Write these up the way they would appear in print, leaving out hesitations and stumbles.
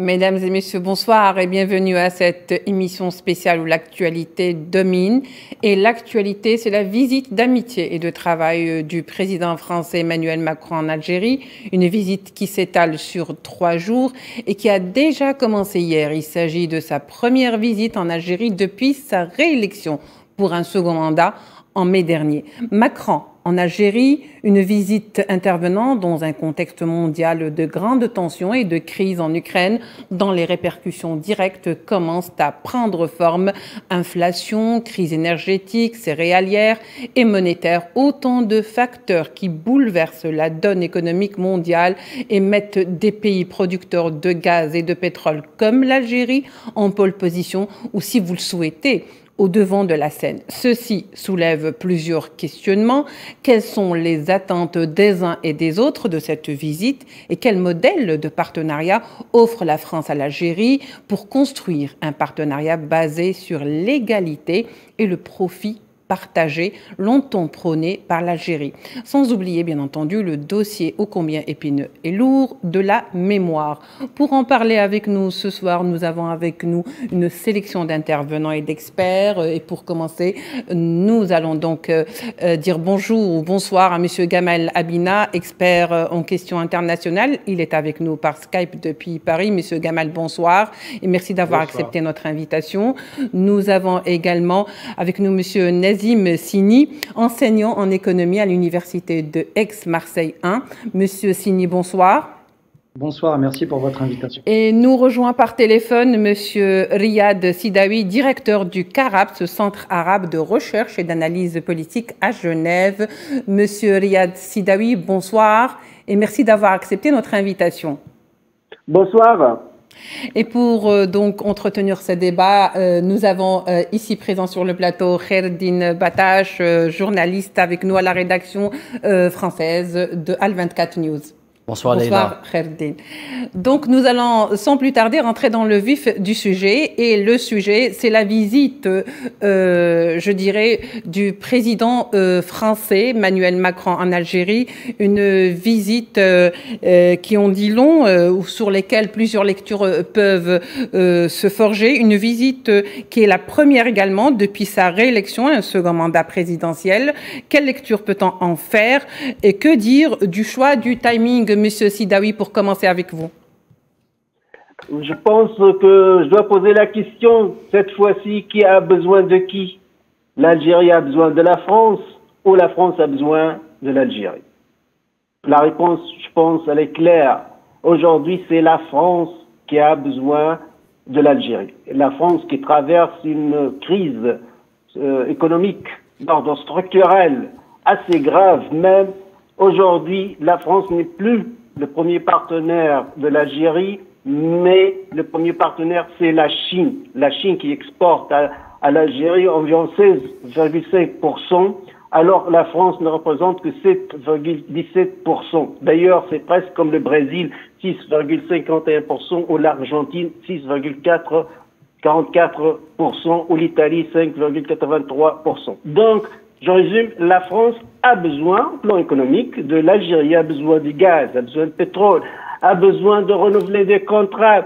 Mesdames et messieurs, bonsoir et bienvenue à cette émission spéciale où l'actualité domine. Et l'actualité, c'est la visite d'amitié et de travail du président français Emmanuel Macron en Algérie. Une visite qui s'étale sur 3 jours et qui a déjà commencé hier. Il s'agit de sa première visite en Algérie depuis sa réélection pour un second mandat en mai dernier. Macron en Algérie, une visite intervenant dans un contexte mondial de grandes tensions et de crise en Ukraine, dont les répercussions directes commencent à prendre forme. Inflation, crise énergétique, céréalière et monétaire, autant de facteurs qui bouleversent la donne économique mondiale et mettent des pays producteurs de gaz et de pétrole comme l'Algérie en pole position, ou si vous le souhaitez, au devant de la scène. Ceci soulève plusieurs questionnements. Quelles sont les attentes des uns et des autres de cette visite et quel modèle de partenariat offre la France à l'Algérie pour construire un partenariat basé sur l'égalité et le profit partagé, longtemps prôné par l'Algérie. Sans oublier, bien entendu, le dossier ô combien épineux et lourd de la mémoire. Pour en parler avec nous ce soir, nous avons avec nous une sélection d'intervenants et d'experts. Et pour commencer, nous allons donc dire bonjour ou bonsoir à Monsieur Gamal Abina, expert en questions internationales. Il est avec nous par Skype depuis Paris. Monsieur Gamal, bonsoir et merci d'avoir accepté notre invitation. Nous avons également avec nous Monsieur Nazim Sini, enseignant en économie à l'université de Aix-Marseille 1. Monsieur Sini, bonsoir. Bonsoir, merci pour votre invitation. Et nous rejoint par téléphone Monsieur Riyad Sidawi, directeur du CARAPS, Centre arabe de recherche et d'analyse politique à Genève. Monsieur Riyad Sidawi, bonsoir et merci d'avoir accepté notre invitation. Bonsoir. Et pour donc entretenir ce débat, nous avons ici présent sur le plateau Kherdine Batache, journaliste avec nous à la rédaction française de Al24 News. Bonsoir Bonsoir Kherdine. Donc nous allons sans plus tarder rentrer dans le vif du sujet et le sujet c'est la visite, je dirais, du président français Emmanuel Macron en Algérie, une visite qui en dit long, sur lesquelles plusieurs lectures peuvent se forger, une visite qui est la première également depuis sa réélection à un second mandat présidentiel. Quelle lecture peut-on en faire et que dire du choix du timing? Monsieur Sidawi, pour commencer avec vous. Je pense que je dois poser la question, cette fois-ci, qui a besoin de qui? L'Algérie a besoin de la France ou la France a besoin de l'Algérie? La réponse, je pense, elle est claire. Aujourd'hui, c'est la France qui a besoin de l'Algérie. La France qui traverse une crise économique d'ordre structurel assez grave même. Aujourd'hui, la France n'est plus le premier partenaire de l'Algérie, mais le premier partenaire, c'est la Chine. La Chine qui exporte à l'Algérie environ 16,5%, alors la France ne représente que 7,17%. D'ailleurs, c'est presque comme le Brésil, 6,51%, ou l'Argentine, 6,44%, ou l'Italie, 5,83%. Donc, je résume, la France a besoin, au plan économique, de l'Algérie, a besoin du gaz, a besoin de pétrole, a besoin de renouveler des contrats,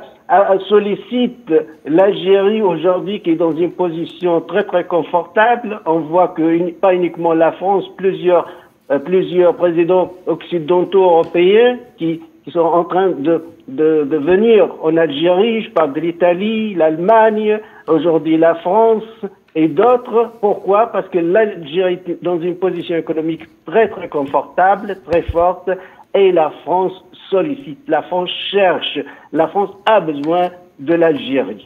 sollicite l'Algérie aujourd'hui qui est dans une position très très confortable. On voit que pas uniquement la France, plusieurs présidents occidentaux européens qui sont en train de venir en Algérie. Je parle de l'Italie, l'Allemagne, aujourd'hui la France et d'autres. Pourquoi? Parce que l'Algérie est dans une position économique très très confortable, très forte, et la France sollicite, la France cherche, la France a besoin de l'Algérie.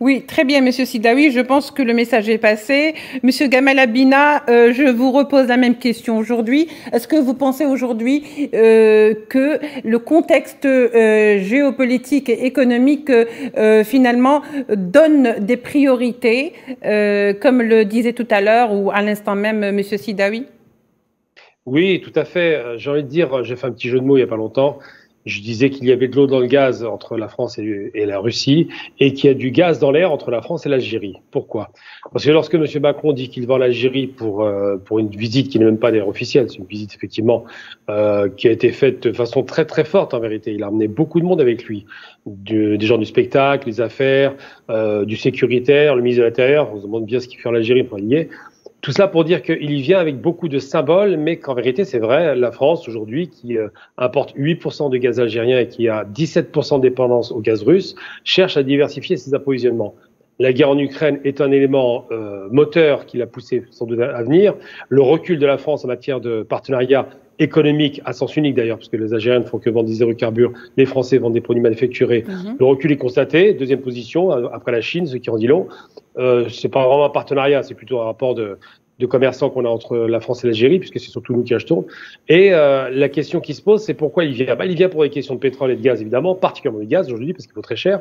Oui, très bien, Monsieur Sidawi. Je pense que le message est passé. Monsieur Gamal Abina, je vous repose la même question aujourd'hui. Est-ce que vous pensez aujourd'hui que le contexte géopolitique et économique finalement donne des priorités, comme le disait tout à l'heure ou à l'instant même Monsieur Sidawi? Oui, tout à fait. J'ai envie de dire, j'ai fait un petit jeu de mots il n'y a pas longtemps. Je disais qu'il y avait de l'eau dans le gaz entre la France et la Russie et qu'il y a du gaz dans l'air entre la France et l'Algérie. Pourquoi? Parce que lorsque M. Macron dit qu'il va en Algérie pour une visite qui n'est même pas d'ailleurs officielle, c'est une visite effectivement qui a été faite de façon très très forte en vérité. Il a emmené beaucoup de monde avec lui, des gens du spectacle, des affaires, du sécuritaire, le ministre de l'Intérieur. On se demande bien ce qu'il fait en Algérie pour y aller. Tout cela pour dire qu'il y vient avec beaucoup de symboles, mais qu'en vérité, c'est vrai, la France aujourd'hui, qui importe 8% de gaz algérien et qui a 17% de dépendance au gaz russe, cherche à diversifier ses approvisionnements. La guerre en Ukraine est un élément moteur qui l'a poussé sans doute à venir. Le recul de la France en matière de partenariat économique, à sens unique d'ailleurs, parce que les Algériens ne font que vendre des hydrocarbures, les Français vendent des produits manufacturés. Le recul est constaté. Deuxième position, après la Chine, ce qui en dit long. C'est pas vraiment un partenariat, c'est plutôt un rapport de commerçants qu'on a entre la France et l'Algérie, puisque c'est surtout nous qui achetons. Et la question qui se pose, c'est pourquoi il vient. Il vient pour des questions de pétrole et de gaz, évidemment, particulièrement du gaz aujourd'hui, parce qu'il vaut très cher.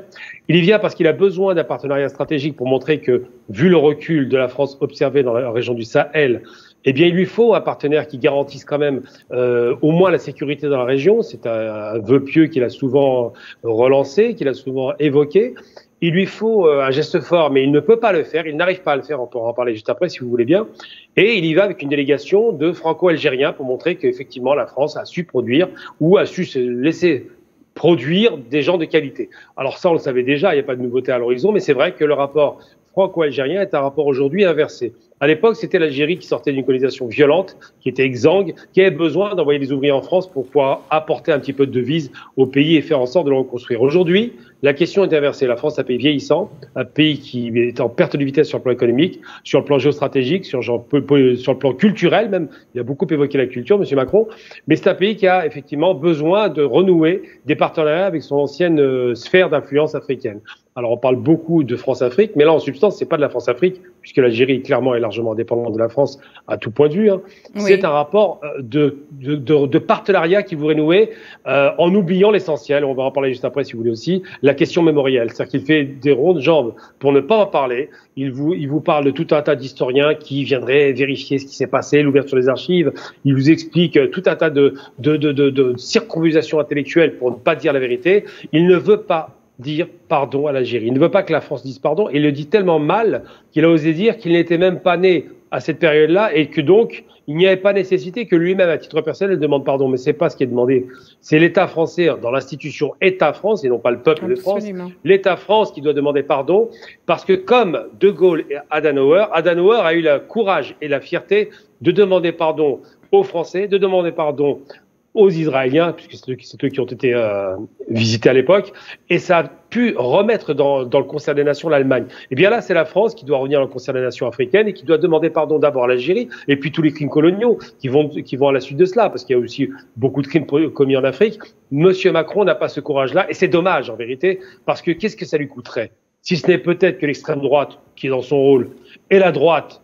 Il y vient parce qu'il a besoin d'un partenariat stratégique pour montrer que, vu le recul de la France observé dans la région du Sahel, eh bien, il lui faut un partenaire qui garantisse quand même au moins la sécurité dans la région. C'est un vœu pieux qu'il a souvent relancé, qu'il a souvent évoqué. Il lui faut un geste fort, mais il ne peut pas le faire, il n'arrive pas à le faire, on pourra en parler juste après si vous voulez bien. Et il y va avec une délégation de franco-algériens pour montrer qu'effectivement la France a su produire ou a su se laisser produire des gens de qualité. Alors ça, on le savait déjà, il n'y a pas de nouveauté à l'horizon, mais c'est vrai que le rapport franco-algérien est un rapport aujourd'hui inversé. À l'époque, c'était l'Algérie qui sortait d'une colonisation violente, qui était exsangue, qui avait besoin d'envoyer des ouvriers en France pour pouvoir apporter un petit peu de devise au pays et faire en sorte de le reconstruire. Aujourd'hui, la question est inversée. La France est un pays vieillissant, un pays qui est en perte de vitesse sur le plan économique, sur le plan géostratégique, sur le plan culturel même. Il a beaucoup évoqué la culture, M. Macron. Mais c'est un pays qui a effectivement besoin de renouer des partenariats avec son ancienne sphère d'influence africaine. Alors, on parle beaucoup de France-Afrique, mais là, en substance, c'est pas de la France-Afrique, puisque l'Algérie, clairement, est largement indépendante de la France à tout point de vue. Oui. C'est un rapport de partenariat qui voudrait nouer en oubliant l'essentiel. On va en parler juste après, si vous voulez aussi. La question mémorielle. C'est-à-dire qu'il fait des rondes jambes pour ne pas en parler. Il vous parle de tout un tas d'historiens qui viendraient vérifier ce qui s'est passé, l'ouverture des archives. Il vous explique tout un tas de circonvolutions intellectuelles pour ne pas dire la vérité. Il ne veut pas dire pardon à l'Algérie. Il ne veut pas que la France dise pardon. Il le dit tellement mal qu'il a osé dire qu'il n'était même pas né à cette période-là et que donc il n'y avait pas nécessité que lui-même, à titre personnel, demande pardon. Mais c'est pas ce qui est demandé. C'est l'État français dans l'institution État France et non pas le peuple de France. L'État France qui doit demander pardon parce que comme De Gaulle et Adenauer a eu le courage et la fierté de demander pardon aux Français, de demander pardon aux Israéliens, puisque c'est eux qui ont été visités à l'époque, et ça a pu remettre dans le concert des nations l'Allemagne. Et bien là, c'est la France qui doit revenir dans le concert des nations africaines et qui doit demander pardon d'abord à l'Algérie, et puis tous les crimes coloniaux qui vont à la suite de cela, parce qu'il y a aussi beaucoup de crimes commis en Afrique. Monsieur Macron n'a pas ce courage-là, et c'est dommage en vérité, parce que qu'est-ce que ça lui coûterait? Si ce n'est peut-être que l'extrême droite, qui est dans son rôle, et la droite,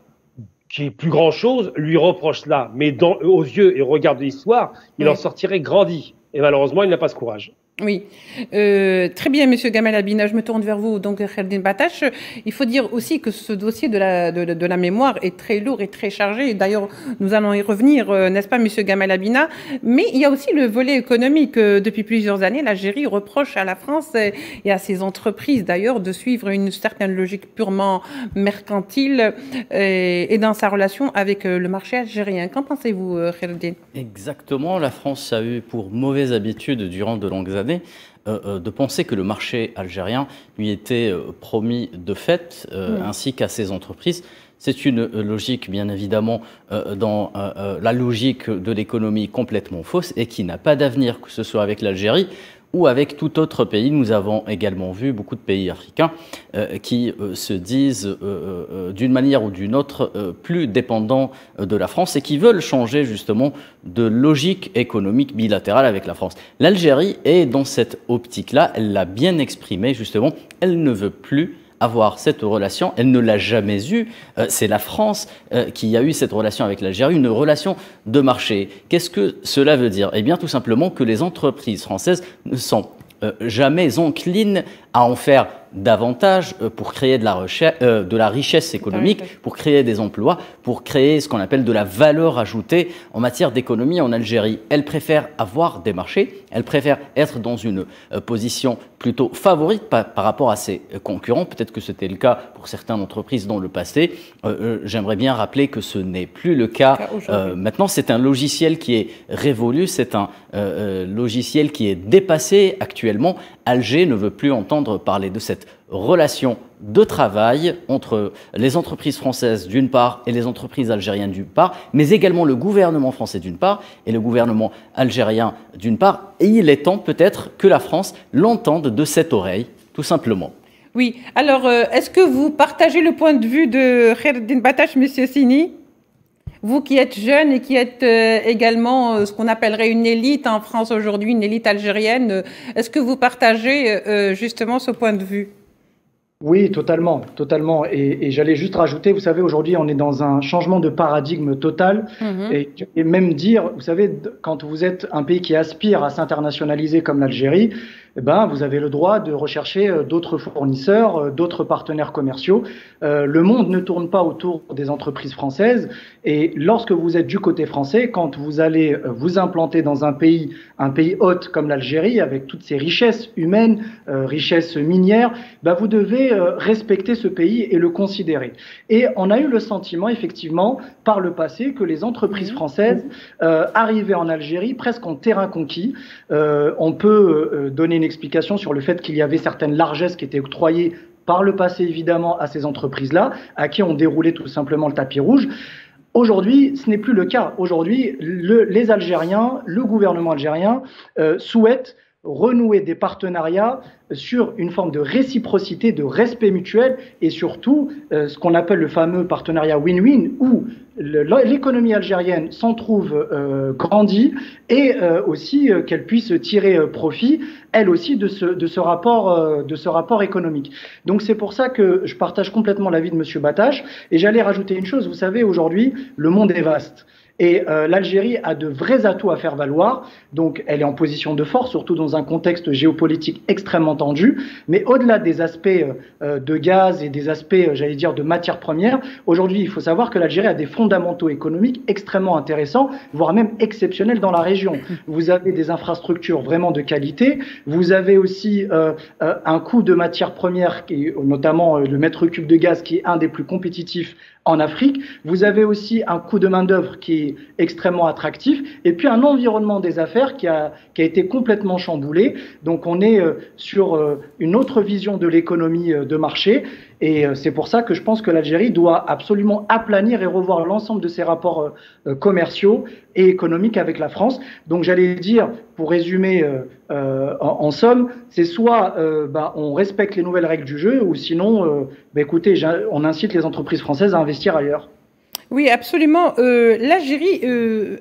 qui est plus grand chose, lui reproche cela. Mais aux yeux et au regard de l'histoire, il en sortirait grandi. Et malheureusement, il n'a pas ce courage. Oui, très bien, Monsieur Gamal Abina, je me tourne vers vous. Donc, Kherdine Batache, il faut dire aussi que ce dossier de la mémoire est très lourd et très chargé. D'ailleurs, nous allons y revenir, n'est-ce pas, Monsieur Gamal Abina? Mais il y a aussi le volet économique. Depuis plusieurs années, l'Algérie reproche à la France et à ses entreprises, d'ailleurs, de suivre une certaine logique purement mercantile et dans sa relation avec le marché algérien. Qu'en pensez-vous, Kherdine? Exactement. La France a eu pour mauvaise habitude durant de longues années de penser que le marché algérien lui était promis de fait, ainsi qu'à ses entreprises. C'est une logique, bien évidemment, dans la logique de l'économie complètement fausse et qui n'a pas d'avenir, que ce soit avec l'Algérie ou avec tout autre pays. Nous avons également vu beaucoup de pays africains qui se disent d'une manière ou d'une autre plus dépendants de la France et qui veulent changer justement de logique économique bilatérale avec la France. L'Algérie est dans cette optique-là, elle l'a bien exprimé justement, elle ne veut plus avoir cette relation, elle ne l'a jamais eue. C'est la France qui a eu cette relation avec l'Algérie, une relation de marché. Qu'est-ce que cela veut dire? Eh bien, tout simplement que les entreprises françaises ne sont jamais enclines à en faire davantage pour créer de la richesse économique, pour créer des emplois, pour créer ce qu'on appelle de la valeur ajoutée en matière d'économie en Algérie. Elle préfère avoir des marchés, elle préfère être dans une position plutôt favorite par rapport à ses concurrents. Peut-être que c'était le cas pour certaines entreprises dans le passé. J'aimerais bien rappeler que ce n'est plus le cas. Maintenant, c'est un logiciel qui est révolu, c'est un logiciel qui est dépassé actuellement. Alger ne veut plus entendre parler de cette relation de travail entre les entreprises françaises d'une part et les entreprises algériennes d'une part, mais également le gouvernement français d'une part et le gouvernement algérien d'une part. Et il est temps peut-être que la France l'entende de cette oreille, tout simplement. Oui, alors est-ce que vous partagez le point de vue de Khaireddine Battache, M. Sini ? Vous qui êtes jeune et qui êtes également ce qu'on appellerait une élite en France aujourd'hui, une élite algérienne, est-ce que vous partagez justement ce point de vue ? Oui, totalement, totalement. Et j'allais juste rajouter, vous savez, aujourd'hui, on est dans un changement de paradigme total. Et même dire, vous savez, quand vous êtes un pays qui aspire à s'internationaliser comme l'Algérie, eh ben, vous avez le droit de rechercher d'autres fournisseurs, d'autres partenaires commerciaux. Le monde ne tourne pas autour des entreprises françaises. Et lorsque vous êtes du côté français, quand vous allez vous implanter dans un pays hôte comme l'Algérie, avec toutes ses richesses humaines, richesses minières, ben, vous devez respecter ce pays et le considérer. Et on a eu le sentiment, effectivement, par le passé, que les entreprises françaises arrivaient en Algérie presque en terrain conquis. On peut donner une explication sur le fait qu'il y avait certaines largesses qui étaient octroyées par le passé, évidemment, à ces entreprises-là, à qui on déroulait tout simplement le tapis rouge. Aujourd'hui, ce n'est plus le cas. Aujourd'hui, les Algériens, le gouvernement algérien souhaitent renouer des partenariats sur une forme de réciprocité, de respect mutuel et surtout ce qu'on appelle le fameux partenariat win-win où l'économie algérienne s'en trouve grandie et aussi qu'elle puisse tirer profit, elle aussi, de ce rapport économique. Donc c'est pour ça que je partage complètement l'avis de M. Battache et j'allais rajouter une chose, vous savez, aujourd'hui, le monde est vaste. Et l'Algérie a de vrais atouts à faire valoir, donc elle est en position de force, surtout dans un contexte géopolitique extrêmement tendu, mais au-delà des aspects de gaz et des aspects, j'allais dire, de matières premières, aujourd'hui il faut savoir que l'Algérie a des fondamentaux économiques extrêmement intéressants, voire même exceptionnels dans la région. Vous avez des infrastructures vraiment de qualité, vous avez aussi un coût de matières premières, qui est, notamment le mètre cube de gaz, qui est un des plus compétitifs en Afrique. Vous avez aussi un coût de main-d'œuvre qui est extrêmement attractif et puis un environnement des affaires qui a été complètement chamboulé. Donc on est sur une autre vision de l'économie de marché et c'est pour ça que je pense que l'Algérie doit absolument aplanir et revoir l'ensemble de ses rapports commerciaux et économiques avec la France. Donc j'allais dire, pour résumer en somme, c'est soit on respecte les nouvelles règles du jeu ou sinon, écoutez, on incite les entreprises françaises à investir ailleurs. Oui, absolument. L'Algérie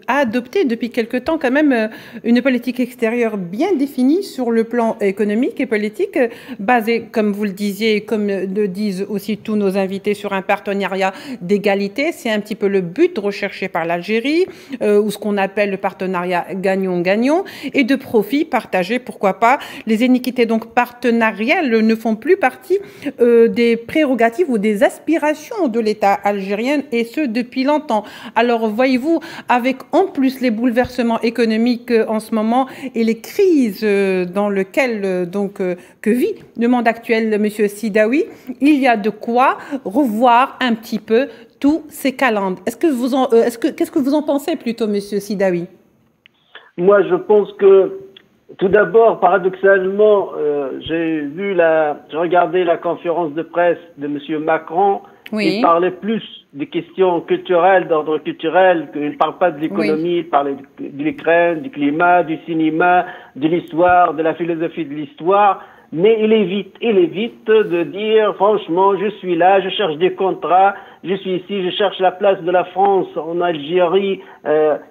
a adopté depuis quelque temps quand même une politique extérieure bien définie sur le plan économique et politique, basée, comme vous le disiez, comme le disent aussi tous nos invités, sur un partenariat d'égalité. C'est un petit peu le but recherché par l'Algérie, ou ce qu'on appelle le partenariat gagnant-gagnant, et de profit partagé, pourquoi pas. Les iniquités donc partenariales ne font plus partie des prérogatives ou des aspirations de l'État algérien, et ce depuis longtemps. Alors voyez-vous, avec en plus les bouleversements économiques en ce moment et les crises dans lesquelles que vit le monde actuel, Monsieur Sidaoui, il y a de quoi revoir un petit peu tous ces calendes. Qu'est-ce que vous en pensez plutôt, Monsieur Sidaoui? Moi, je pense que tout d'abord, paradoxalement, j'ai regardé la conférence de presse de Monsieur Macron. Oui. Il parlait plus des questions culturelles, d'ordre culturel, qu'il ne parle pas de l'économie, il parlait de l'Ukraine, du climat, du cinéma, de l'histoire, de la philosophie de l'histoire. Mais il évite de dire, franchement, je suis là, je cherche des contrats, je suis ici, je cherche la place de la France en Algérie,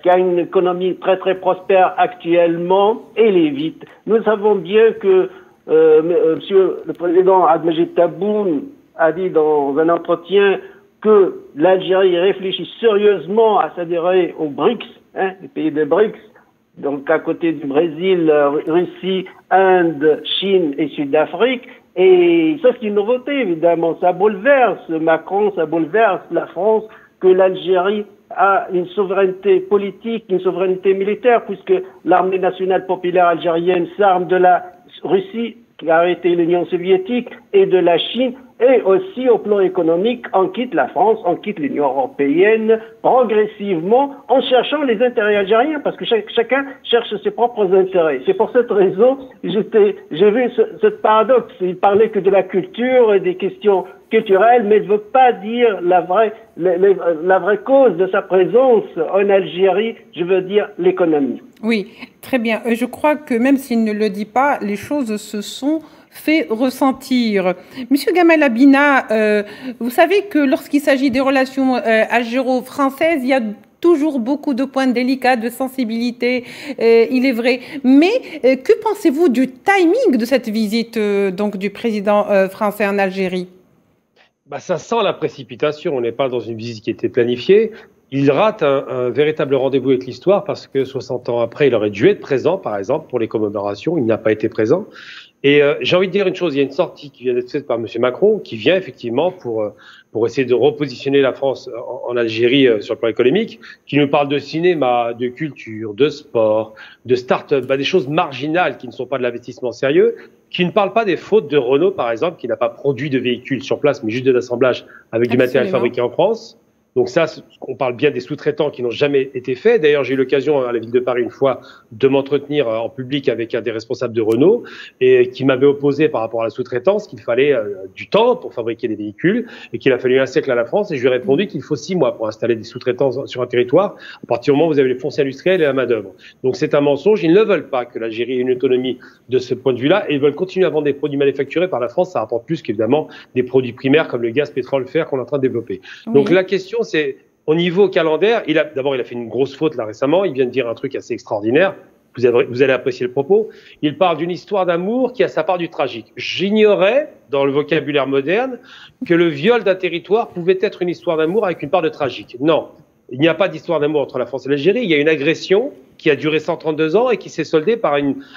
qui a une économie très très prospère actuellement, et il évite. Nous savons bien que Monsieur le Président Abdelmajid Tebboune a dit dans un entretien que l'Algérie réfléchit sérieusement à s'adhérer aux BRICS, les pays des BRICS, donc à côté du Brésil, Russie, Inde, Chine et Sud-Afrique, Et ça, c'est une nouveauté, évidemment. Ça bouleverse Macron, ça bouleverse la France, que l'Algérie a une souveraineté politique, une souveraineté militaire, puisque l'armée nationale populaire algérienne s'arme de la Russie, qui a arrêté l'Union soviétique, et de la Chine, et aussi au plan économique, on quitte la France, on quitte l'Union européenne progressivement en cherchant les intérêts algériens, parce que chacun cherche ses propres intérêts. C'est pour cette raison j'ai vu ce paradoxe. Il parlait que de la culture et des questions culturelles, mais ne veut pas dire la vraie cause de sa présence en Algérie, je veux dire l'économie. Oui, très bien. Je crois que même s'il ne le dit pas, les choses se sont fait ressentir. Monsieur Gamal Abina, vous savez que lorsqu'il s'agit des relations algéro-françaises, il y a toujours beaucoup de points délicats, de sensibilité, il est vrai. Mais que pensez-vous du timing de cette visite donc du président français en Algérie? Ça sent la précipitation. On n'est pas dans une visite qui était planifiée. Il rate un véritable rendez-vous avec l'histoire parce que 60 ans après, il aurait dû être présent, par exemple, pour les commémorations. Il n'a pas été présent. Et j'ai envie de dire une chose, il y a une sortie qui vient d'être faite par M. Macron, qui vient effectivement pour essayer de repositionner la France en Algérie sur le plan économique, qui nous parle de cinéma, de culture, de sport, de start-up, des choses marginales qui ne sont pas de l'investissement sérieux, qui ne parle pas des fautes de Renault, par exemple, qui n'a pas produit de véhicules sur place, mais juste de l'assemblage avec du matériel fabriqué en France. Donc ça, on parle bien des sous-traitants qui n'ont jamais été faits. D'ailleurs, j'ai eu l'occasion à la ville de Paris une fois de m'entretenir en public avec un des responsables de Renault et qui m'avait opposé par rapport à la sous-traitance qu'il fallait du temps pour fabriquer des véhicules et qu'il a fallu un siècle à la France. Et je lui ai répondu qu'il faut 6 mois pour installer des sous-traitants sur un territoire à partir du moment où vous avez les fonciers industriels et la main-d'œuvre. Donc c'est un mensonge. Ils ne veulent pas que l'Algérie ait une autonomie de ce point de vue-là et ils veulent continuer à vendre des produits manufacturés par la France. Ça rapporte plus qu'évidemment des produits primaires comme le gaz, pétrole, fer qu'on est en train de développer. Oui. Donc la question, c'est au niveau calendaire, d'abord il a fait une grosse faute là récemment, il vient de dire un truc assez extraordinaire, vous allez apprécier le propos, il parle d'une histoire d'amour qui a sa part du tragique. J'ignorais, dans le vocabulaire moderne, que le viol d'un territoire pouvait être une histoire d'amour avec une part de tragique. Non, il n'y a pas d'histoire d'amour entre la France et l'Algérie, il y a une agression qui a duré 132 ans et qui s'est soldée par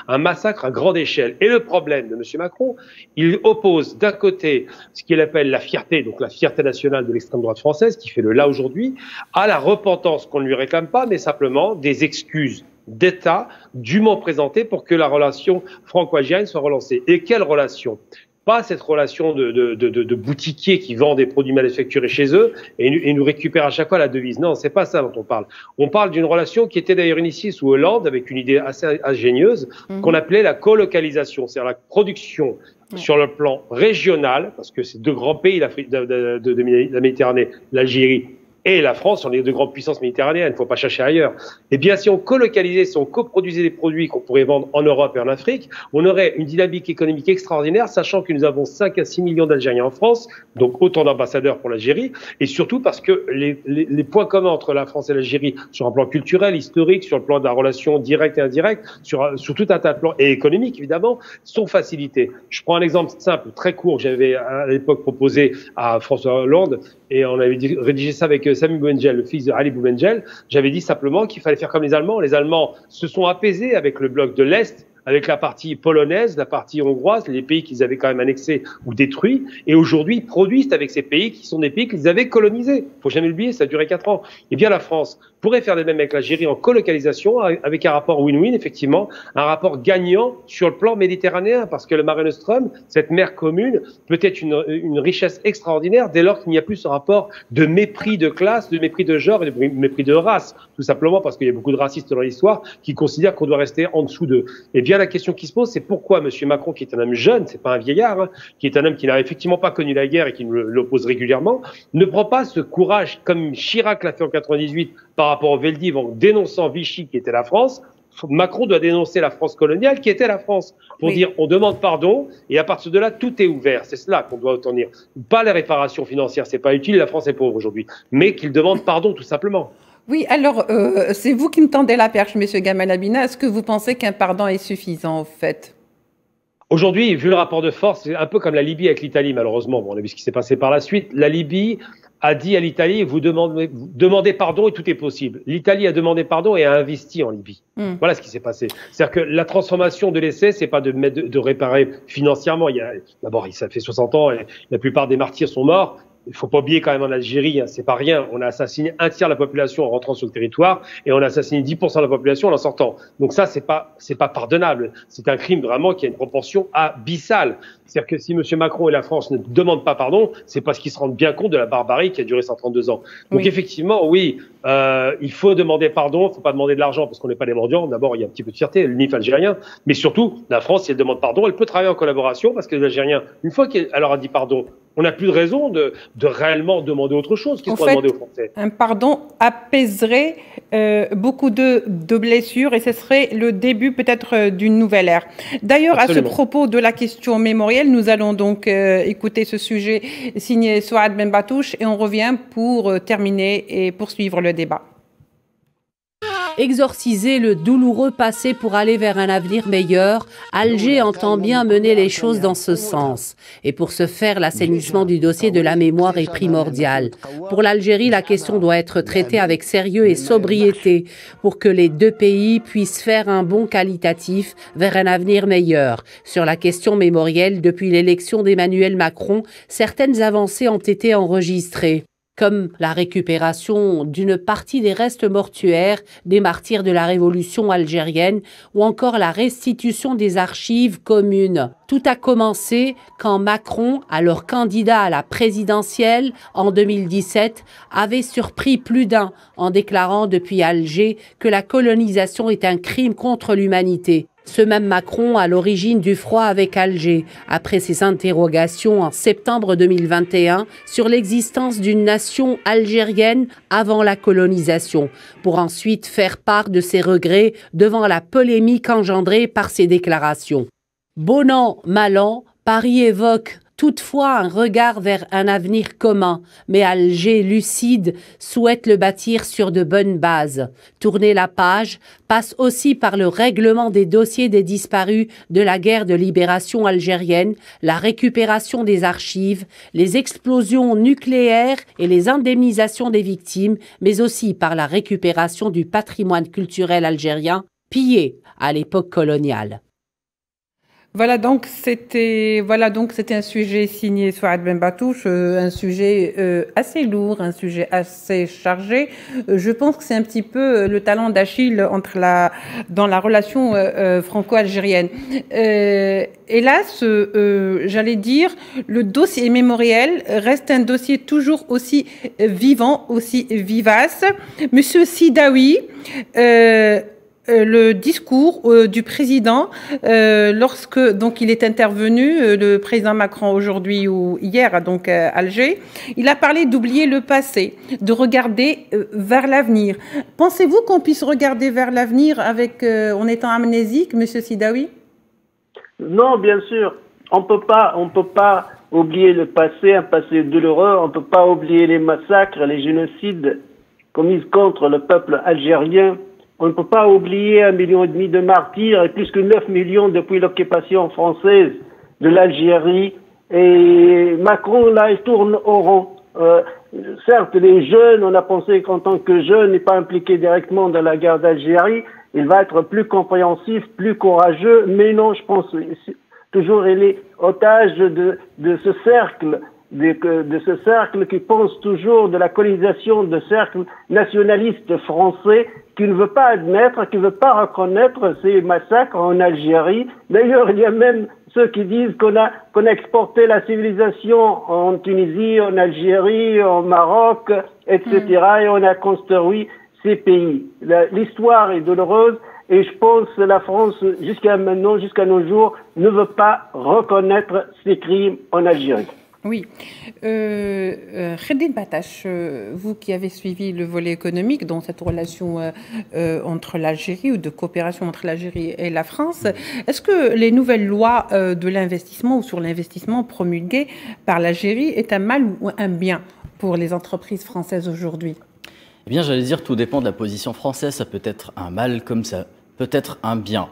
un massacre à grande échelle. Et le problème de M. Macron, il oppose d'un côté ce qu'il appelle la fierté, donc la fierté nationale de l'extrême droite française, qui fait le là aujourd'hui, à la repentance qu'on ne lui réclame pas, mais simplement des excuses d'État dûment présentées pour que la relation franco-algérienne soit relancée. Et quelle relation ? Pas cette relation de boutiquiers qui vendent des produits manufacturés chez eux et nous récupèrent à chaque fois la devise. Non, c'est pas ça dont on parle. On parle d'une relation qui était d'ailleurs initiée sous Hollande avec une idée assez ingénieuse qu'on appelait la colocalisation, c'est-à-dire la production sur le plan régional, parce que ces deux grands pays, l'Afrique de la Méditerranée, l'Algérie et la France sont les deux grandes puissances méditerranéennes, il ne faut pas chercher ailleurs. Eh bien, si on colocalisait, si on coproduisait des produits qu'on pourrait vendre en Europe et en Afrique, on aurait une dynamique économique extraordinaire, sachant que nous avons 5 à 6 millions d'Algériens en France, donc autant d'ambassadeurs pour l'Algérie, et surtout parce que les points communs entre la France et l'Algérie, sur un plan culturel, historique, sur le plan de la relation directe et indirecte, sur tout un tas de plans, et économique évidemment, sont facilités. Je prends un exemple simple, très court, que j'avais à l'époque proposé à François Hollande, et on avait rédigé ça avec Sami Boumendjel, le fils de Ali Boumendjel. J'avais dit simplement qu'il fallait faire comme les Allemands. Les Allemands se sont apaisés avec le bloc de l'Est, avec la partie polonaise, la partie hongroise, les pays qu'ils avaient quand même annexés ou détruits, et aujourd'hui ils produisent avec ces pays qui sont des pays qu'ils avaient colonisés. Faut jamais l'oublier, ça a duré 4 ans. Eh bien la France pourrait faire de même avec l'Algérie en colocalisation, avec un rapport win-win, effectivement, un rapport gagnant sur le plan méditerranéen, parce que le Mare Nostrum, cette mer commune, peut être une richesse extraordinaire dès lors qu'il n'y a plus ce rapport de mépris de classe, de mépris de genre et de mépris de race, tout simplement parce qu'il y a beaucoup de racistes dans l'histoire qui considèrent qu'on doit rester en dessous d'eux. Eh bien, la question qui se pose, c'est pourquoi M. Macron, qui est un homme jeune, c'est pas un vieillard, qui est un homme qui n'a effectivement pas connu la guerre et qui nous l'oppose régulièrement, ne prend pas ce courage, comme Chirac l'a fait en 98 par rapport au Veldiv en dénonçant Vichy qui était la France. Macron doit dénoncer la France coloniale qui était la France pour dire on demande pardon et à partir de là tout est ouvert. C'est cela qu'on doit obtenir. Pas les réparations financières, c'est pas utile, la France est pauvre aujourd'hui, mais qu'il demande pardon tout simplement. Oui, alors c'est vous qui me tendez la perche, Monsieur Gamal Abina. Est-ce que vous pensez qu'un pardon est suffisant, en fait? Aujourd'hui, vu le rapport de force, c'est un peu comme la Libye avec l'Italie, malheureusement. Bon, on a vu ce qui s'est passé par la suite. La Libye a dit à l'Italie, vous demandez pardon et tout est possible. L'Italie a demandé pardon et a investi en Libye. Voilà ce qui s'est passé. C'est-à-dire que la transformation de l'essai, c'est pas de réparer financièrement. D'abord, ça fait 60 ans et la plupart des martyrs sont morts. Il faut pas oublier quand même en Algérie, hein, c'est pas rien. On a assassiné un tiers de la population en rentrant sur le territoire et on a assassiné 10% de la population en en sortant. Donc ça, c'est pas pardonnable. C'est un crime vraiment qui a une proportion abyssale. C'est-à-dire que si M. Macron et la France ne demandent pas pardon, c'est parce qu'ils se rendent bien compte de la barbarie qui a duré 132 ans. Donc oui. Effectivement, oui, il faut demander pardon. Il faut pas demander de l'argent parce qu'on n'est pas des mendiants. D'abord, il y a un petit peu de fierté, le NIF algérien, mais surtout, la France, si elle demande pardon, elle peut travailler en collaboration parce que les Algériens, une fois qu'elle leur a dit pardon, on n'a plus de raison de réellement demander autre chose. Qu'est-ce qu'on va demander aux Français ? Un pardon apaiserait beaucoup de blessures et ce serait le début peut-être d'une nouvelle ère. D'ailleurs, à ce propos de la question mémorielle, nous allons donc écouter ce sujet signé Souad Benbatouche et on revient pour terminer et poursuivre le débat. Exorciser le douloureux passé pour aller vers un avenir meilleur, Alger entend bien mener les choses dans ce sens. Et pour ce faire, l'assainissement du dossier de la mémoire est primordial. Pour l'Algérie, la question doit être traitée avec sérieux et sobriété pour que les deux pays puissent faire un bond qualitatif vers un avenir meilleur. Sur la question mémorielle, depuis l'élection d'Emmanuel Macron, certaines avancées ont été enregistrées, comme la récupération d'une partie des restes mortuaires des martyrs de la révolution algérienne ou encore la restitution des archives communes. Tout a commencé quand Macron, alors candidat à la présidentielle en 2017, avait surpris plus d'un en déclarant depuis Alger que la colonisation est un crime contre l'humanité. Ce même Macron à l'origine du froid avec Alger, après ses interrogations en septembre 2021 sur l'existence d'une nation algérienne avant la colonisation, pour ensuite faire part de ses regrets devant la polémique engendrée par ses déclarations. Bon an, mal an, Paris évoque toutefois un regard vers un avenir commun, mais Alger, lucide, souhaite le bâtir sur de bonnes bases. Tourner la page passe aussi par le règlement des dossiers des disparus de la guerre de libération algérienne, la récupération des archives, les explosions nucléaires et les indemnisations des victimes, mais aussi par la récupération du patrimoine culturel algérien pillé à l'époque coloniale. Voilà donc c'était un sujet signé Souad Benbatouche, un sujet assez lourd, un sujet assez chargé. Je pense que c'est un petit peu le talon d'Achille dans la relation franco-algérienne. Hélas, j'allais dire, le dossier mémoriel reste un dossier toujours aussi vivant, aussi vivace. Monsieur Sidaoui, le discours du président lorsque donc il est intervenu, le président Macron aujourd'hui ou hier donc à Alger, il a parlé d'oublier le passé, de regarder vers l'avenir. Pensez-vous qu'on puisse regarder vers l'avenir en étant amnésique, Monsieur Sidaoui? Non, bien sûr. On peut pas oublier le passé, un passé douloureux. On peut pas oublier les massacres, les génocides commis contre le peuple algérien. On ne peut pas oublier 1,5 million de martyrs et plus que 9 millions depuis l'occupation française de l'Algérie. Et Macron, là, il tourne au rond. Certes, les jeunes, on a pensé qu'en tant que jeune n'est pas impliqué directement dans la guerre d'Algérie, il va être plus compréhensif, plus courageux. Mais non, je pense toujours il est otage de ce cercle. De ce cercle qui pense toujours de la colonisation, de cercle nationaliste français qui ne veut pas admettre, qui ne veut pas reconnaître ces massacres en Algérie. D'ailleurs, il y a même ceux qui disent qu'on a exporté la civilisation en Tunisie, en Algérie, en Maroc, etc. Et on a construit ces pays. L'histoire est douloureuse et je pense que la France, jusqu'à maintenant, jusqu'à nos jours, ne veut pas reconnaître ces crimes en Algérie. Oui. Kheddine Batache, vous qui avez suivi le volet économique dans cette relation entre l'Algérie ou de coopération entre l'Algérie et la France, est-ce que les nouvelles lois de l'investissement ou sur l'investissement promulguées par l'Algérie est un mal ou un bien pour les entreprises françaises aujourd'hui? Eh bien, j'allais dire, tout dépend de la position française. Ça peut être un mal comme ça peut être un bien.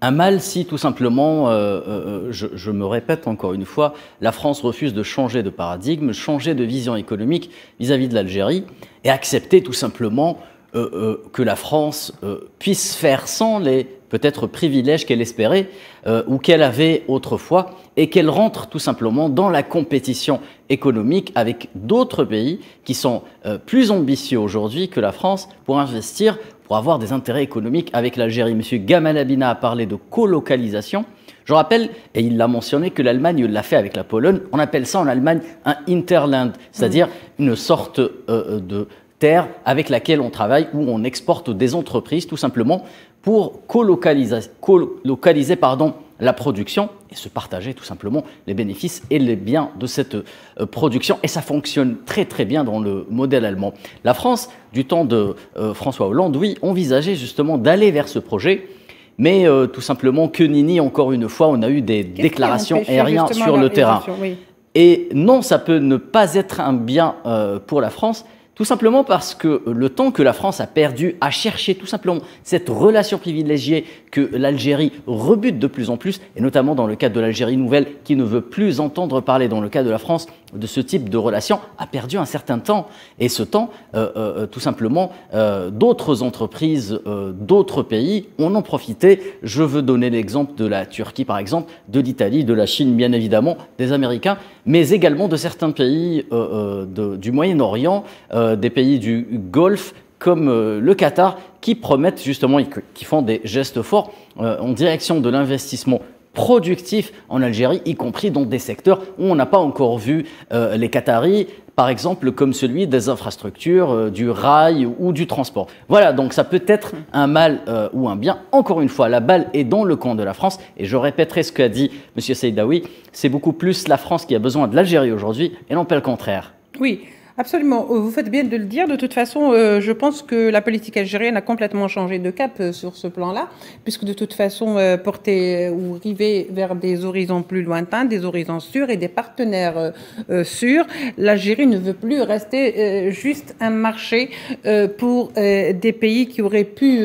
Un mal si tout simplement, je me répète encore une fois, la France refuse de changer de paradigme, changer de vision économique vis-à-vis de l'Algérie et accepter tout simplement que la France puisse faire sans les peut-être privilèges qu'elle espérait ou qu'elle avait autrefois et qu'elle rentre tout simplement dans la compétition économique avec d'autres pays qui sont plus ambitieux aujourd'hui que la France pour investir, pour avoir des intérêts économiques avec l'Algérie. Monsieur Gamal Abina a parlé de colocalisation. Je rappelle, et il l'a mentionné, que l'Allemagne l'a fait avec la Pologne. On appelle ça en Allemagne un Interland, c'est-à-dire une sorte de terre avec laquelle on travaille, où on exporte des entreprises tout simplement pour colocaliser la production et se partager tout simplement les bénéfices et les biens de cette production. Et ça fonctionne très très bien dans le modèle allemand. La France, du temps de François Hollande, oui, envisageait justement d'aller vers ce projet. Mais tout simplement, que nenni, encore une fois, on a eu des déclarations aériennes sur le terrain. Oui. Et non, ça peut ne pas être un bien pour la France, tout simplement parce que le temps que la France a perdu à chercher tout simplement cette relation privilégiée que l'Algérie rebute de plus en plus, et notamment dans le cadre de l'Algérie nouvelle qui ne veut plus entendre parler dans le cas de la France de ce type de relation, a perdu un certain temps. Et ce temps, tout simplement, d'autres entreprises, d'autres pays en ont profité. Je veux donner l'exemple de la Turquie, par exemple, de l'Italie, de la Chine, bien évidemment, des Américains, mais également de certains pays du Moyen-Orient, des pays du Golfe, comme le Qatar, qui promettent justement, qui font des gestes forts en direction de l'investissement productif en Algérie, y compris dans des secteurs où on n'a pas encore vu les Qataris, par exemple comme celui des infrastructures, du rail ou du transport. Voilà, donc ça peut être un mal ou un bien. Encore une fois, la balle est dans le camp de la France, et je répéterai ce qu'a dit M. Saïdaoui, c'est beaucoup plus la France qui a besoin de l'Algérie aujourd'hui, et non pas le contraire. Oui. Absolument, vous faites bien de le dire. De toute façon, je pense que la politique algérienne a complètement changé de cap sur ce plan-là, puisque de toute façon, porter ou river vers des horizons plus lointains, des horizons sûrs et des partenaires sûrs, l'Algérie ne veut plus rester juste un marché pour des pays qui auraient pu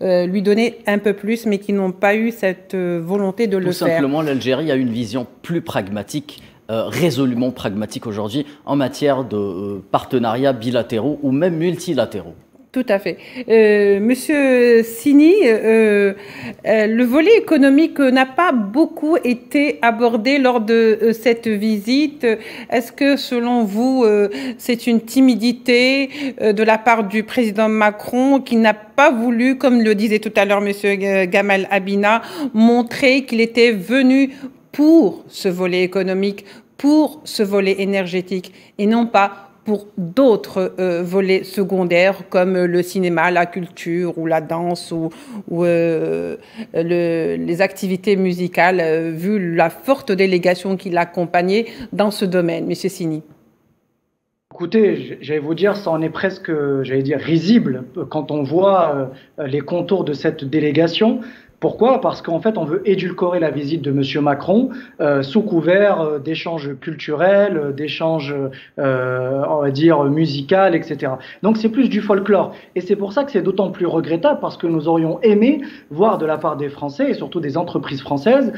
lui donner un peu plus, mais qui n'ont pas eu cette volonté de le faire. Tout simplement, l'Algérie a une vision plus pragmatique, résolument pragmatique aujourd'hui en matière de partenariats bilatéraux ou même multilatéraux. Tout à fait. Monsieur Sini, le volet économique n'a pas beaucoup été abordé lors de cette visite. Est-ce que, selon vous, c'est une timidité de la part du président Macron qui n'a pas voulu, comme le disait tout à l'heure monsieur Gamal Abina, montrer qu'il était venu pour ce volet économique, pour ce volet énergétique, et non pas pour d'autres volets secondaires comme le cinéma, la culture ou la danse ou les activités musicales, vu la forte délégation qui l'accompagnait dans ce domaine. Monsieur Sini. Écoutez, j'allais vous dire, ça en est presque, j'allais dire, risible quand on voit les contours de cette délégation. Pourquoi ? Parce qu'en fait, on veut édulcorer la visite de M. Macron sous couvert d'échanges culturels, d'échanges, on va dire, musicaux, etc. Donc, c'est plus du folklore. Et c'est pour ça que c'est d'autant plus regrettable, parce que nous aurions aimé voir de la part des Français, et surtout des entreprises françaises,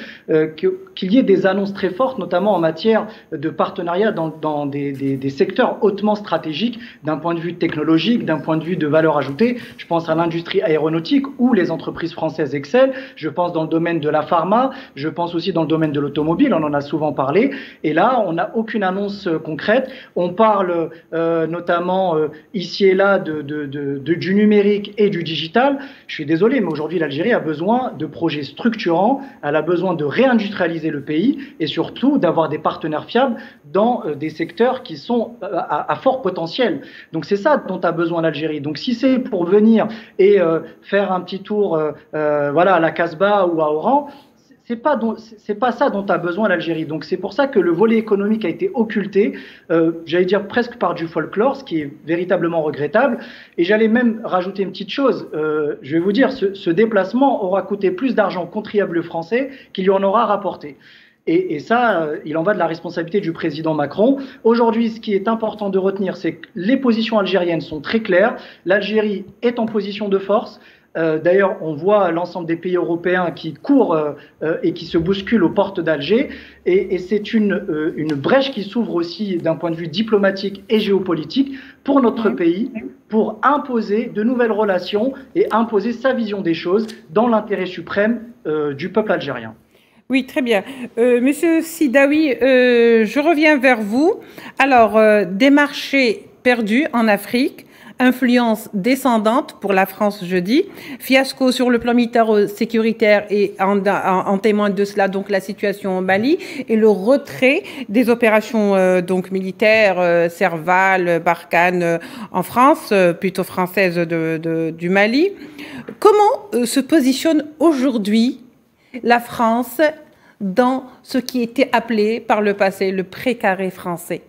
qu'il y ait des annonces très fortes, notamment en matière de partenariat dans des secteurs hautement stratégiques, d'un point de vue technologique, d'un point de vue de valeur ajoutée. Je pense à l'industrie aéronautique, où les entreprises françaises excellent. Je pense dans le domaine de la pharma, je pense aussi dans le domaine de l'automobile, on en a souvent parlé. Et là, on n'a aucune annonce concrète. On parle notamment ici et là du numérique et du digital. Je suis désolé, mais aujourd'hui, l'Algérie a besoin de projets structurants, elle a besoin de réindustrialiser le pays et surtout d'avoir des partenaires fiables dans des secteurs qui sont à fort potentiel. Donc c'est ça dont a besoin l'Algérie. Donc si c'est pour venir et faire un petit tour voilà, à la Casbah ou à Oran, c'est pas ça dont a besoin l'Algérie. Donc c'est pour ça que le volet économique a été occulté, j'allais dire presque par du folklore, ce qui est véritablement regrettable. Et j'allais même rajouter une petite chose. Je vais vous dire, ce déplacement aura coûté plus d'argent aux contribuables français qu'il lui en aura rapporté. Et ça, il en va de la responsabilité du président Macron. Aujourd'hui, ce qui est important de retenir, c'est que les positions algériennes sont très claires. L'Algérie est en position de force. D'ailleurs, on voit l'ensemble des pays européens qui courent et qui se bousculent aux portes d'Alger. Et c'est une brèche qui s'ouvre aussi d'un point de vue diplomatique et géopolitique pour notre pays, pour imposer de nouvelles relations et imposer sa vision des choses dans l'intérêt suprême du peuple algérien. Oui, très bien. Monsieur Sidaoui, je reviens vers vous. Alors, des marchés perdus en Afrique, influence descendante pour la France jeudi, fiasco sur le plan militaire sécuritaire et en témoigne de cela donc la situation au Mali et le retrait des opérations donc militaires Serval, Barkhane en France, plutôt française du Mali. Comment se positionne aujourd'hui la France dans ce qui était appelé par le passé le précaré français?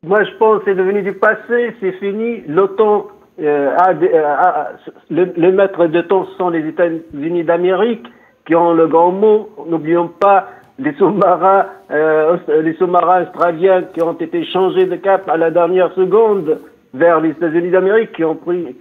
Moi, je pense que c'est devenu du passé, c'est fini. L'OTAN, le maître de temps, ce sont les États-Unis d'Amérique qui ont le grand mot. N'oublions pas les sous-marins australiens qui ont été changés de cap à la dernière seconde vers les États-Unis d'Amérique, qui ont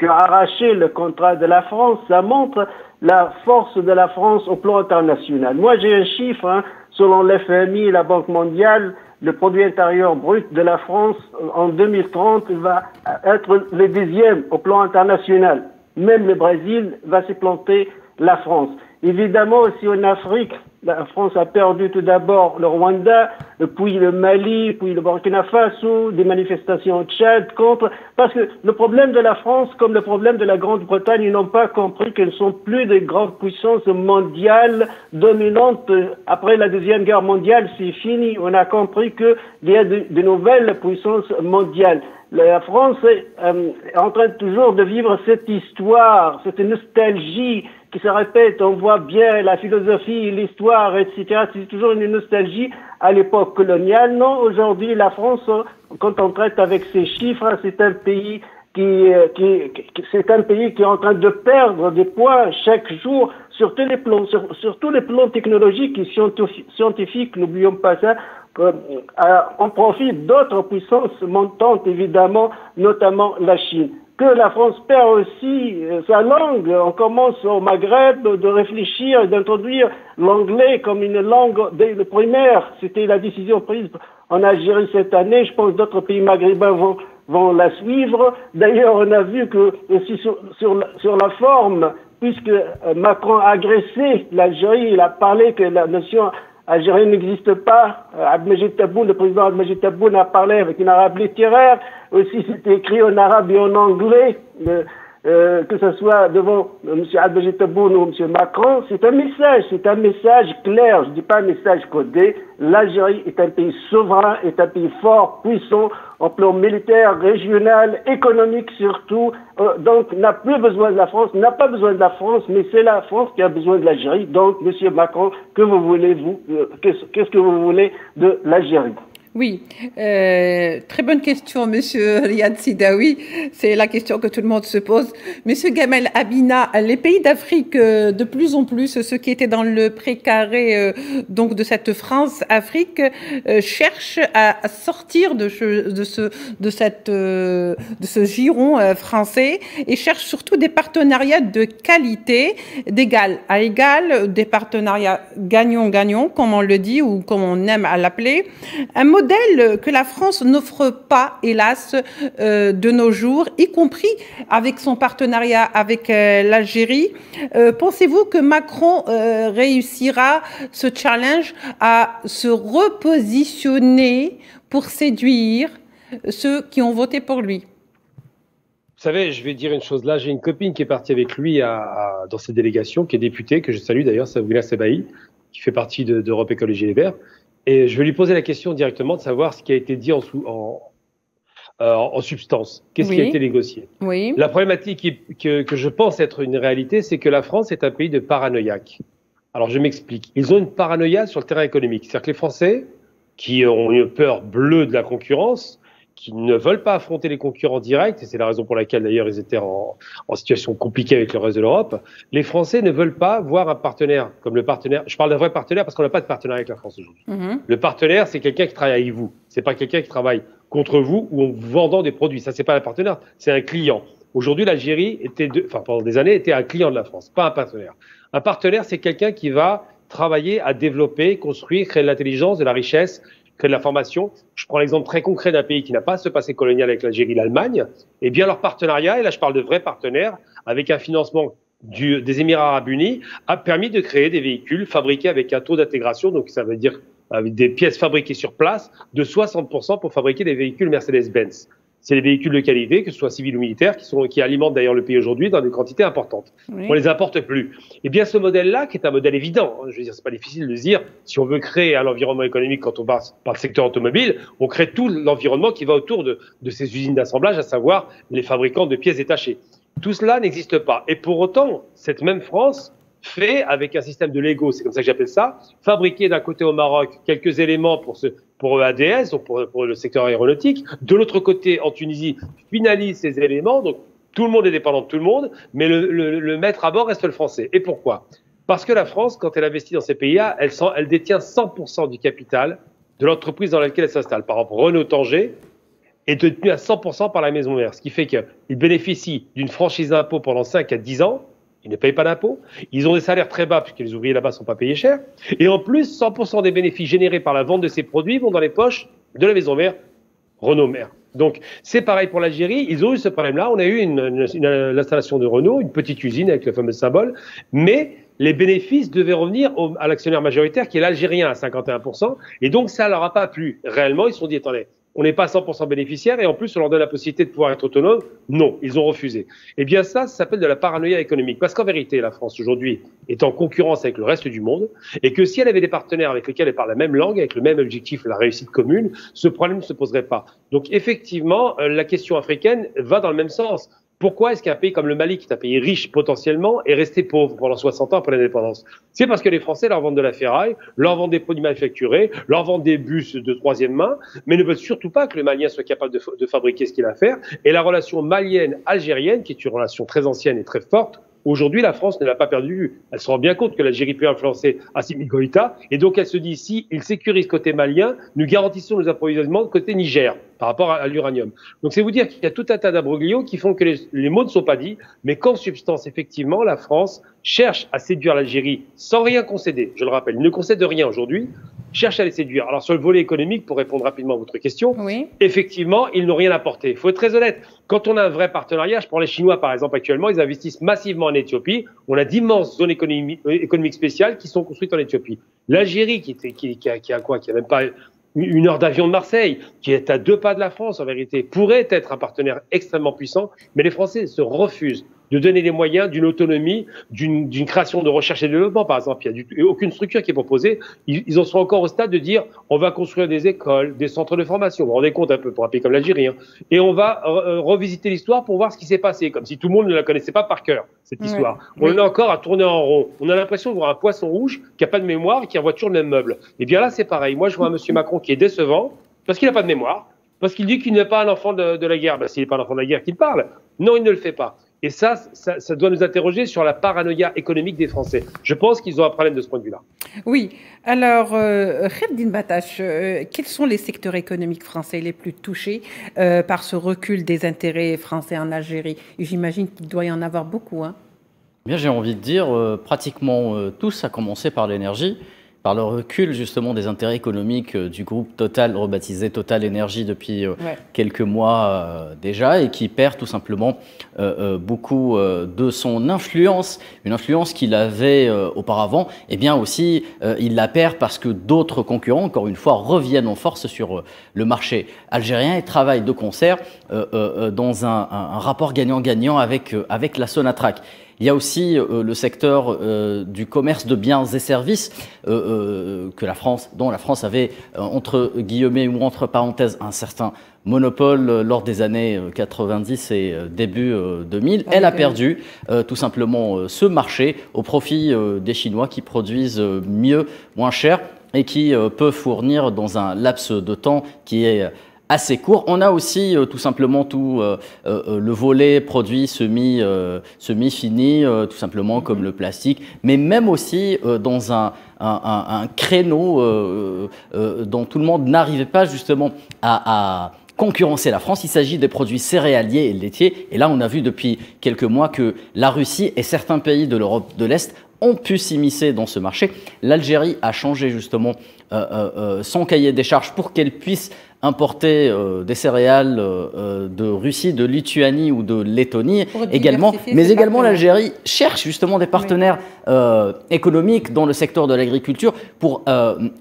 arraché le contrat de la France. Ça montre la force de la France au plan international. Moi, j'ai un chiffre, selon l'FMI et la Banque mondiale, le produit intérieur brut de la France en 2030 va être le 10e au plan international. Même le Brésil va supplanter la France. Évidemment, aussi en Afrique, la France a perdu tout d'abord le Rwanda, puis le Mali, puis le Burkina Faso, des manifestations au Tchad contre... Parce que le problème de la France, comme le problème de la Grande-Bretagne, ils n'ont pas compris qu'elles ne sont plus des grandes puissances mondiales dominantes. Après la Deuxième Guerre mondiale, c'est fini. On a compris qu'il y a de nouvelles puissances mondiales. La France est en train toujours de vivre cette histoire, cette nostalgie qui se répète. On voit bien la philosophie, l'histoire, etc. C'est toujours une nostalgie à l'époque coloniale. Non, aujourd'hui, la France, quand on traite avec ces chiffres, c'est un pays qui est en train de perdre des points chaque jour sur tous les plans, sur tous les plans technologiques et scientifiques. N'oublions pas ça. On profite d'autres puissances montantes, évidemment, notamment la Chine. Que la France perd aussi sa langue. On commence au Maghreb de réfléchir et d'introduire l'anglais comme une langue dès le primaire. C'était la décision prise en Algérie cette année. Je pense que d'autres pays maghrébins vont la suivre. D'ailleurs, on a vu que aussi sur la forme, puisque Macron a agressé l'Algérie, il a parlé que la nation algérienne n'existe pas. Abdelmajid Tebboune, le président Abdelmajid Tebboune a parlé avec une arabe littéraire. Aussi, c'était écrit en arabe et en anglais. Que ce soit devant M. Abdelmajid Tebboune ou M. Macron, c'est un message clair, je ne dis pas un message codé. L'Algérie est un pays souverain, est un pays fort, puissant, en plan militaire, régional, économique surtout, donc n'a plus besoin de la France, n'a pas besoin de la France, mais c'est la France qui a besoin de l'Algérie. Donc, M. Macron, que vous voulez, qu'est-ce que vous voulez de l'Algérie? Oui, très bonne question, Monsieur Riyad Sidaoui. C'est la question que tout le monde se pose. Monsieur Gamel Abina, les pays d'Afrique, de plus en plus, ceux qui étaient dans le précaré donc de cette France-Afrique, cherchent à sortir de ce giron français et cherchent surtout des partenariats de qualité, d'égal à égal, des partenariats gagnant-gagnant, comme on le dit ou comme on aime à l'appeler. Un modèle que la France n'offre pas, hélas, de nos jours, y compris avec son partenariat avec l'Algérie. Pensez-vous que Macron réussira ce challenge à se repositionner pour séduire ceux qui ont voté pour lui? Vous savez, je vais dire une chose là. J'ai une copine qui est partie avec lui dans cette délégation, qui est députée, que je salue d'ailleurs, Saouila Sebaï, qui fait partie d'Europe Écologie Les Verts. Et je vais lui poser la question directement de savoir ce qui a été dit en substance. Qu'est-ce qui a été négocié? Oui. La problématique que je pense être une réalité, c'est que la France est un pays de paranoïaques. Alors je m'explique. Ils ont une paranoïa sur le terrain économique. C'est-à-dire que les Français, qui ont une peur bleue de la concurrence, qui ne veulent pas affronter les concurrents directs, et c'est la raison pour laquelle d'ailleurs ils étaient en situation compliquée avec le reste de l'Europe, les Français ne veulent pas voir un partenaire comme le partenaire, je parle d'un vrai partenaire parce qu'on n'a pas de partenaire avec la France aujourd'hui. Le partenaire, c'est quelqu'un qui travaille avec vous, c'est pas quelqu'un qui travaille contre vous ou en vous vendant des produits, ça c'est pas un partenaire, c'est un client. Aujourd'hui, l'Algérie pendant des années, était un client de la France, pas un partenaire. Un partenaire, c'est quelqu'un qui va travailler à développer, construire, créer de l'intelligence, de la richesse, créer de la formation. Je prends l'exemple très concret d'un pays qui n'a pas ce passé colonial avec l'Algérie, l'Allemagne. Eh bien, leur partenariat, et là je parle de vrais partenaires, avec un financement des Émirats Arabes Unis, a permis de créer des véhicules fabriqués avec un taux d'intégration, donc ça veut dire avec des pièces fabriquées sur place, de 60% pour fabriquer des véhicules Mercedes-Benz. C'est des véhicules de qualité, que ce soit civils ou militaires, qui alimentent d'ailleurs le pays aujourd'hui dans des quantités importantes. Oui. On les importe plus. Eh bien, ce modèle-là, qui est un modèle évident, je veux dire, c'est pas difficile de dire, si on veut créer un environnement économique quand on passe par le secteur automobile, on crée tout l'environnement qui va autour de ces usines d'assemblage, à savoir les fabricants de pièces détachées. Tout cela n'existe pas. Et pour autant, cette même France fait, avec un système de Lego, c'est comme ça que j'appelle ça, fabriquer d'un côté au Maroc quelques éléments pour ADS, donc pour le secteur aéronautique. De l'autre côté, en Tunisie, finalise ces éléments. Donc, tout le monde est dépendant de tout le monde, mais le maître à bord reste le français. Et pourquoi? Parce que la France, quand elle investit dans ces pays-là, elle détient 100% du capital de l'entreprise dans laquelle elle s'installe. Par exemple, Renault-Tanger est détenu à 100% par la maison mère, ce qui fait qu'ils bénéficient d'une franchise d'impôt pendant 5 à 10 ans. Ils ne payent pas d'impôts. Ils ont des salaires très bas puisque les ouvriers là-bas ne sont pas payés cher. Et en plus, 100% des bénéfices générés par la vente de ces produits vont dans les poches de la maison mère, Renault mère. Donc, c'est pareil pour l'Algérie. Ils ont eu ce problème-là. On a eu l'installation de Renault, une petite usine avec le fameux symbole. Mais les bénéfices devaient revenir à l'actionnaire majoritaire qui est l'Algérien à 51%. Et donc, ça ne leur a pas plu. Réellement, ils se sont dit, attendez, on n'est pas 100% bénéficiaire et en plus on leur donne la possibilité de pouvoir être autonome. Non, ils ont refusé. Eh bien ça s'appelle de la paranoïa économique. Parce qu'en vérité, la France aujourd'hui est en concurrence avec le reste du monde et que si elle avait des partenaires avec lesquels elle parle la même langue, avec le même objectif, la réussite commune, ce problème ne se poserait pas. Donc effectivement, la question africaine va dans le même sens. Pourquoi est-ce qu'un pays comme le Mali, qui est un pays riche potentiellement, est resté pauvre pendant 60 ans après l'indépendance? C'est parce que les Français leur vendent de la ferraille, leur vendent des produits manufacturés, leur vendent des bus de troisième main, mais ne veulent surtout pas que le Malien soit capable de fabriquer ce qu'il a à faire. Et la relation malienne-algérienne, qui est une relation très ancienne et très forte, aujourd'hui, la France ne l'a pas perdu de vue. Elle se rend bien compte que l'Algérie peut influencer Assimi Goïta, et donc elle se dit, si il sécurise côté malien, nous garantissons nos approvisionnements côté Niger, par rapport à l'uranium. Donc c'est vous dire qu'il y a tout un tas d'abroglios qui font que les mots ne sont pas dits, mais qu'en substance, effectivement, la France cherche à séduire l'Algérie sans rien concéder. Je le rappelle, il ne concède rien aujourd'hui, cherche à les séduire. Alors sur le volet économique, pour répondre rapidement à votre question, oui. Effectivement, ils n'ont rien apporté. Il faut être très honnête. Quand on a un vrai partenariat, je prends les Chinois par exemple actuellement, ils investissent massivement en Éthiopie. On a d'immenses zones économiques spéciales qui sont construites en Éthiopie. L'Algérie, qui a même pas une heure d'avion de Marseille, qui est à 2 pas de la France en vérité, pourrait être un partenaire extrêmement puissant, mais les Français se refusent de donner les moyens d'une autonomie, d'une création de recherche et développement, par exemple. Il n'y a aucune structure qui est proposée. Ils en sont encore au stade de dire on va construire des écoles, des centres de formation. Vous vous rendez compte un peu pour un pays comme l'Algérie. Hein. Et on va revisiter l'histoire pour voir ce qui s'est passé, comme si tout le monde ne la connaissait pas par cœur, cette histoire. On en est encore à tourner en rond. On a l'impression de voir un poisson rouge qui n'a pas de mémoire et qui envoie toujours le même meuble. Et bien là, c'est pareil. Moi, je vois un monsieur Macron qui est décevant parce qu'il n'a pas de mémoire, parce qu'il dit qu'il n'est pas un enfant de la guerre. Ben, s'il n'est pas un enfant de la guerre, qu'il parle. Non, il ne le fait pas. Et ça doit nous interroger sur la paranoïa économique des Français. Je pense qu'ils ont un problème de ce point de vue-là. Oui. Alors, Kheldin Batache, quels sont les secteurs économiques français les plus touchés par ce recul des intérêts français en Algérie? J'imagine qu'il doit y en avoir beaucoup. Hein. Bien, j'ai envie de dire pratiquement tous, à commencer par l'énergie. Par le recul justement des intérêts économiques du groupe Total, rebaptisé Total Énergie depuis quelques mois déjà, et qui perd tout simplement beaucoup de son influence, une influence qu'il avait auparavant. Et bien aussi, il la perd parce que d'autres concurrents, encore une fois, reviennent en force sur le marché algérien et travaillent de concert dans un rapport gagnant-gagnant avec la Sonatrach. Il y a aussi le secteur du commerce de biens et services dont la France avait entre guillemets ou entre parenthèses un certain monopole lors des années 90 et début 2000. Elle a perdu tout simplement ce marché au profit des Chinois qui produisent mieux, moins cher et qui peuvent fournir dans un laps de temps qui est assez court. On a aussi tout simplement tout le volet produits semi-finis, tout simplement comme le plastique, mais même aussi dans un créneau dont tout le monde n'arrivait pas justement à concurrencer la France. Il s'agit des produits céréaliers et laitiers. Et là, on a vu depuis quelques mois que la Russie et certains pays de l'Europe de l'Est ont pu s'immiscer dans ce marché. L'Algérie a changé justement son cahier des charges pour qu'elle puisse importer des céréales de Russie, de Lituanie ou de Lettonie également. Mais également l'Algérie cherche justement des partenaires économiques dans le secteur de l'agriculture pour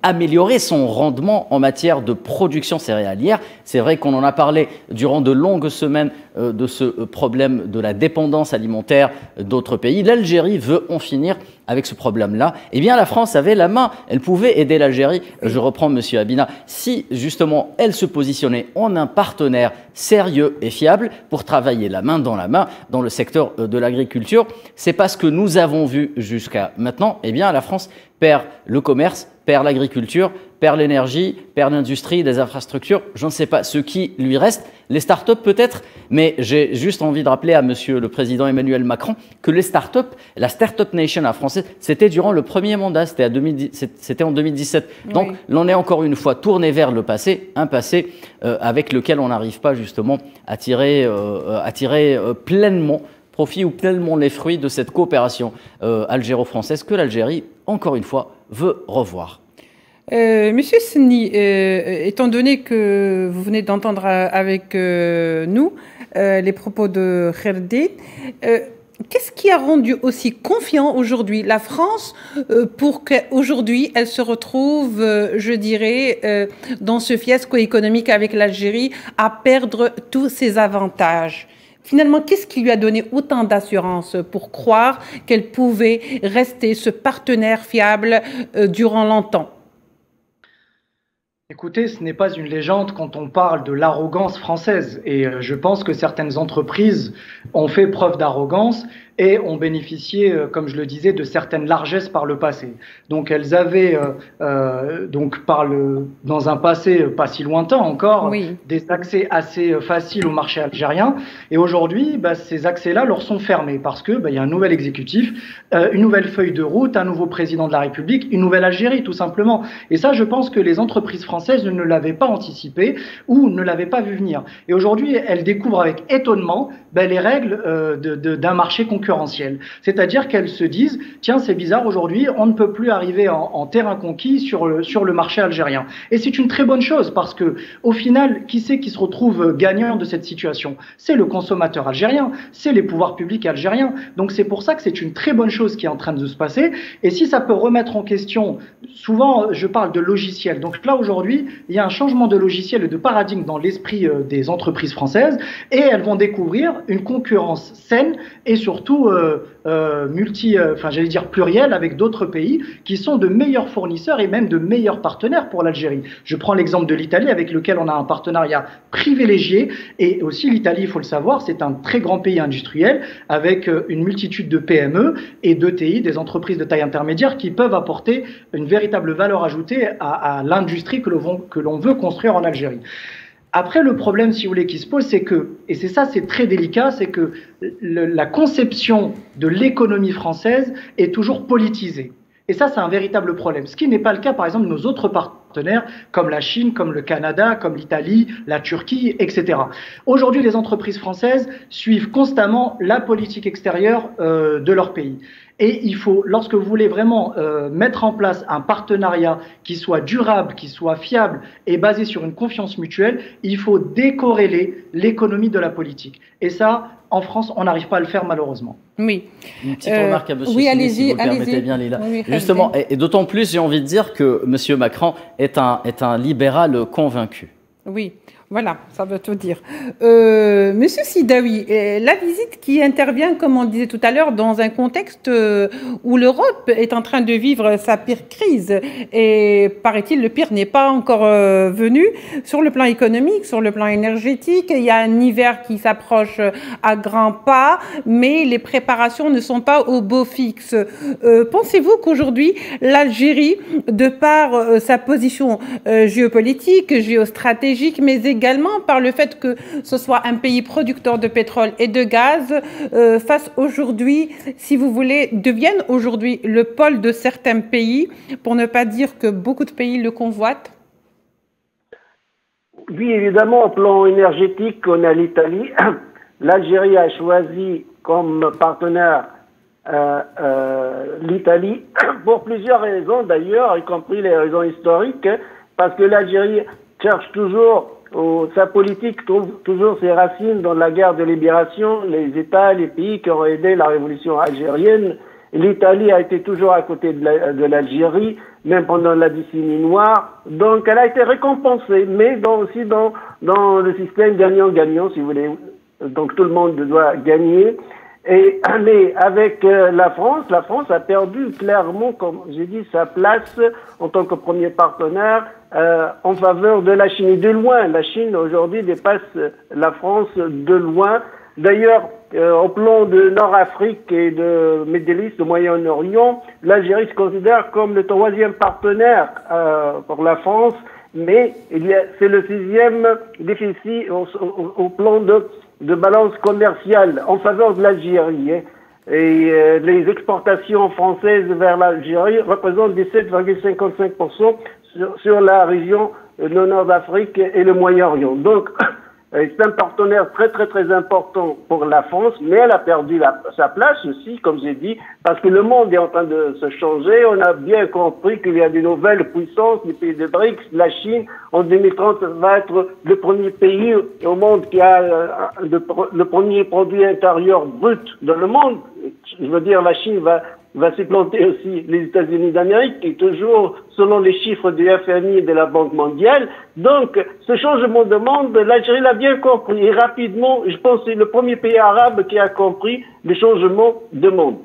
améliorer son rendement en matière de production céréalière. C'est vrai qu'on en a parlé durant de longues semaines de ce problème de la dépendance alimentaire d'autres pays. L'Algérie veut en finir avec ce problème-là. Eh bien, la France avait la main. Elle pouvait aider l'Algérie. Je reprends M. Abina. Si, justement, elle se positionnait en un partenaire sérieux et fiable pour travailler la main dans le secteur de l'agriculture, c'est parce que nous avons vu jusqu'à maintenant, eh bien, la France perd le commerce, perd l'agriculture, perd l'énergie, perd l'industrie, les infrastructures, je ne sais pas ce qui lui reste, les startups peut-être, mais j'ai juste envie de rappeler à Monsieur le Président Emmanuel Macron que les startups, la Startup Nation à français, c'était durant le premier mandat, c'était en 2017. Donc l'on est encore une fois tourné vers le passé, un passé avec lequel on n'arrive pas justement à tirer pleinement profit ou pleinement les fruits de cette coopération algéro-française que l'Algérie, encore une fois, veut revoir. Monsieur Sni, étant donné que vous venez d'entendre avec nous les propos de Kherdin, qu'est-ce qui a rendu aussi confiant aujourd'hui la France pour qu'aujourd'hui elle se retrouve, je dirais, dans ce fiasco économique avec l'Algérie, à perdre tous ses avantages? Finalement, qu'est-ce qui lui a donné autant d'assurance pour croire qu'elle pouvait rester ce partenaire fiable durant longtemps? Écoutez, ce n'est pas une légende quand on parle de l'arrogance française. Et je pense que certaines entreprises ont fait preuve d'arrogance et ont bénéficié, comme je le disais, de certaines largesses par le passé. Donc elles avaient, dans un passé pas si lointain encore, des accès assez faciles au marché algérien. Et aujourd'hui, ces accès-là leur sont fermés parce que y a un nouvel exécutif, une nouvelle feuille de route, un nouveau président de la République, une nouvelle Algérie, tout simplement. Et ça, je pense que les entreprises françaises ne l'avaient pas anticipé ou ne l'avaient pas vu venir. Et aujourd'hui, elles découvrent avec étonnement les règles d'un marché concurrentiel. C'est-à-dire qu'elles se disent, tiens, c'est bizarre, aujourd'hui, on ne peut plus arriver en terrain conquis sur le marché algérien. Et c'est une très bonne chose parce que, au final, qui c'est qui se retrouve gagnant de cette situation? C'est le consommateur algérien, c'est les pouvoirs publics algériens. Donc c'est pour ça que c'est une très bonne chose qui est en train de se passer. Et si ça peut remettre en question, souvent je parle de logiciel. Donc là, aujourd'hui, il y a un changement de logiciel et de paradigme dans l'esprit des entreprises françaises et elles vont découvrir une concurrence saine et surtout plurielle avec d'autres pays qui sont de meilleurs fournisseurs et même de meilleurs partenaires pour l'Algérie. Je prends l'exemple de l'Italie avec lequel on a un partenariat privilégié et aussi l'Italie, il faut le savoir, c'est un très grand pays industriel avec une multitude de PME et d'ETI, des entreprises de taille intermédiaire qui peuvent apporter une véritable valeur ajoutée à l'industrie que l'on veut construire en Algérie. Après, le problème, si vous voulez, qui se pose, c'est que, et c'est ça, c'est très délicat, c'est que la conception de l'économie française est toujours politisée. Et ça, c'est un véritable problème. Ce qui n'est pas le cas, par exemple, de nos autres partenaires, comme la Chine, comme le Canada, comme l'Italie, la Turquie, etc. Aujourd'hui, les entreprises françaises suivent constamment la politique extérieure de leur pays. Et il faut, lorsque vous voulez vraiment mettre en place un partenariat qui soit durable, qui soit fiable et basé sur une confiance mutuelle, il faut décorréler l'économie de la politique. Et ça, en France, on n'arrive pas à le faire malheureusement. Oui. Une petite remarque à M. Oui, Sini, si vous le permettez bien, Lila. Oui, justement, et d'autant plus, j'ai envie de dire que M. Macron est un libéral convaincu. Oui. Voilà, ça veut tout dire. Monsieur Sidaoui, la visite qui intervient, comme on disait tout à l'heure, dans un contexte où l'Europe est en train de vivre sa pire crise, et paraît-il, le pire n'est pas encore venu, sur le plan économique, sur le plan énergétique, il y a un hiver qui s'approche à grands pas, mais les préparations ne sont pas au beau fixe. Pensez-vous qu'aujourd'hui, l'Algérie, de par sa position géopolitique, géostratégique, mais également par le fait que ce soit un pays producteur de pétrole et de gaz, fasse aujourd'hui, si vous voulez, devienne aujourd'hui le pôle de certains pays, pour ne pas dire que beaucoup de pays le convoitent? Oui, évidemment, au plan énergétique, on a l'Italie. L'Algérie a choisi comme partenaire l'Italie pour plusieurs raisons d'ailleurs, y compris les raisons historiques, parce que l'Algérie cherche toujours, sa politique trouve toujours ses racines dans la guerre de libération, les États, les pays qui ont aidé la révolution algérienne. L'Italie a été toujours à côté de l'Algérie, même pendant la décennie noire. Donc, elle a été récompensée, mais aussi dans le système gagnant-gagnant, si vous voulez. Donc, tout le monde doit gagner. Mais avec la France a perdu clairement, comme j'ai dit, sa place en tant que premier partenaire en faveur de la Chine. Et de loin, la Chine aujourd'hui dépasse la France de loin. D'ailleurs, au plan de Nord-Afrique et de Middle East, de Moyen-Orient, l'Algérie se considère comme le troisième partenaire pour la France, mais c'est le sixième déficit au plan de balance commerciale en faveur de l'Algérie. Et les exportations françaises vers l'Algérie représentent 17,55% sur la région du Nord d'Afrique et le Moyen-Orient. Donc, c'est un partenaire très très très important pour la France, mais elle a perdu sa place aussi, comme j'ai dit, parce que le monde est en train de se changer. On a bien compris qu'il y a des nouvelles puissances, les pays de BRICS, la Chine, en 2030 va être le premier pays au monde qui a le premier produit intérieur brut dans le monde. Je veux dire, la Chine va supplanter aussi les États-Unis d'Amérique, et toujours selon les chiffres du FMI et de la Banque mondiale. Donc, ce changement de monde, l'Algérie l'a bien compris. Et rapidement, je pense que c'est le premier pays arabe qui a compris le changement de monde.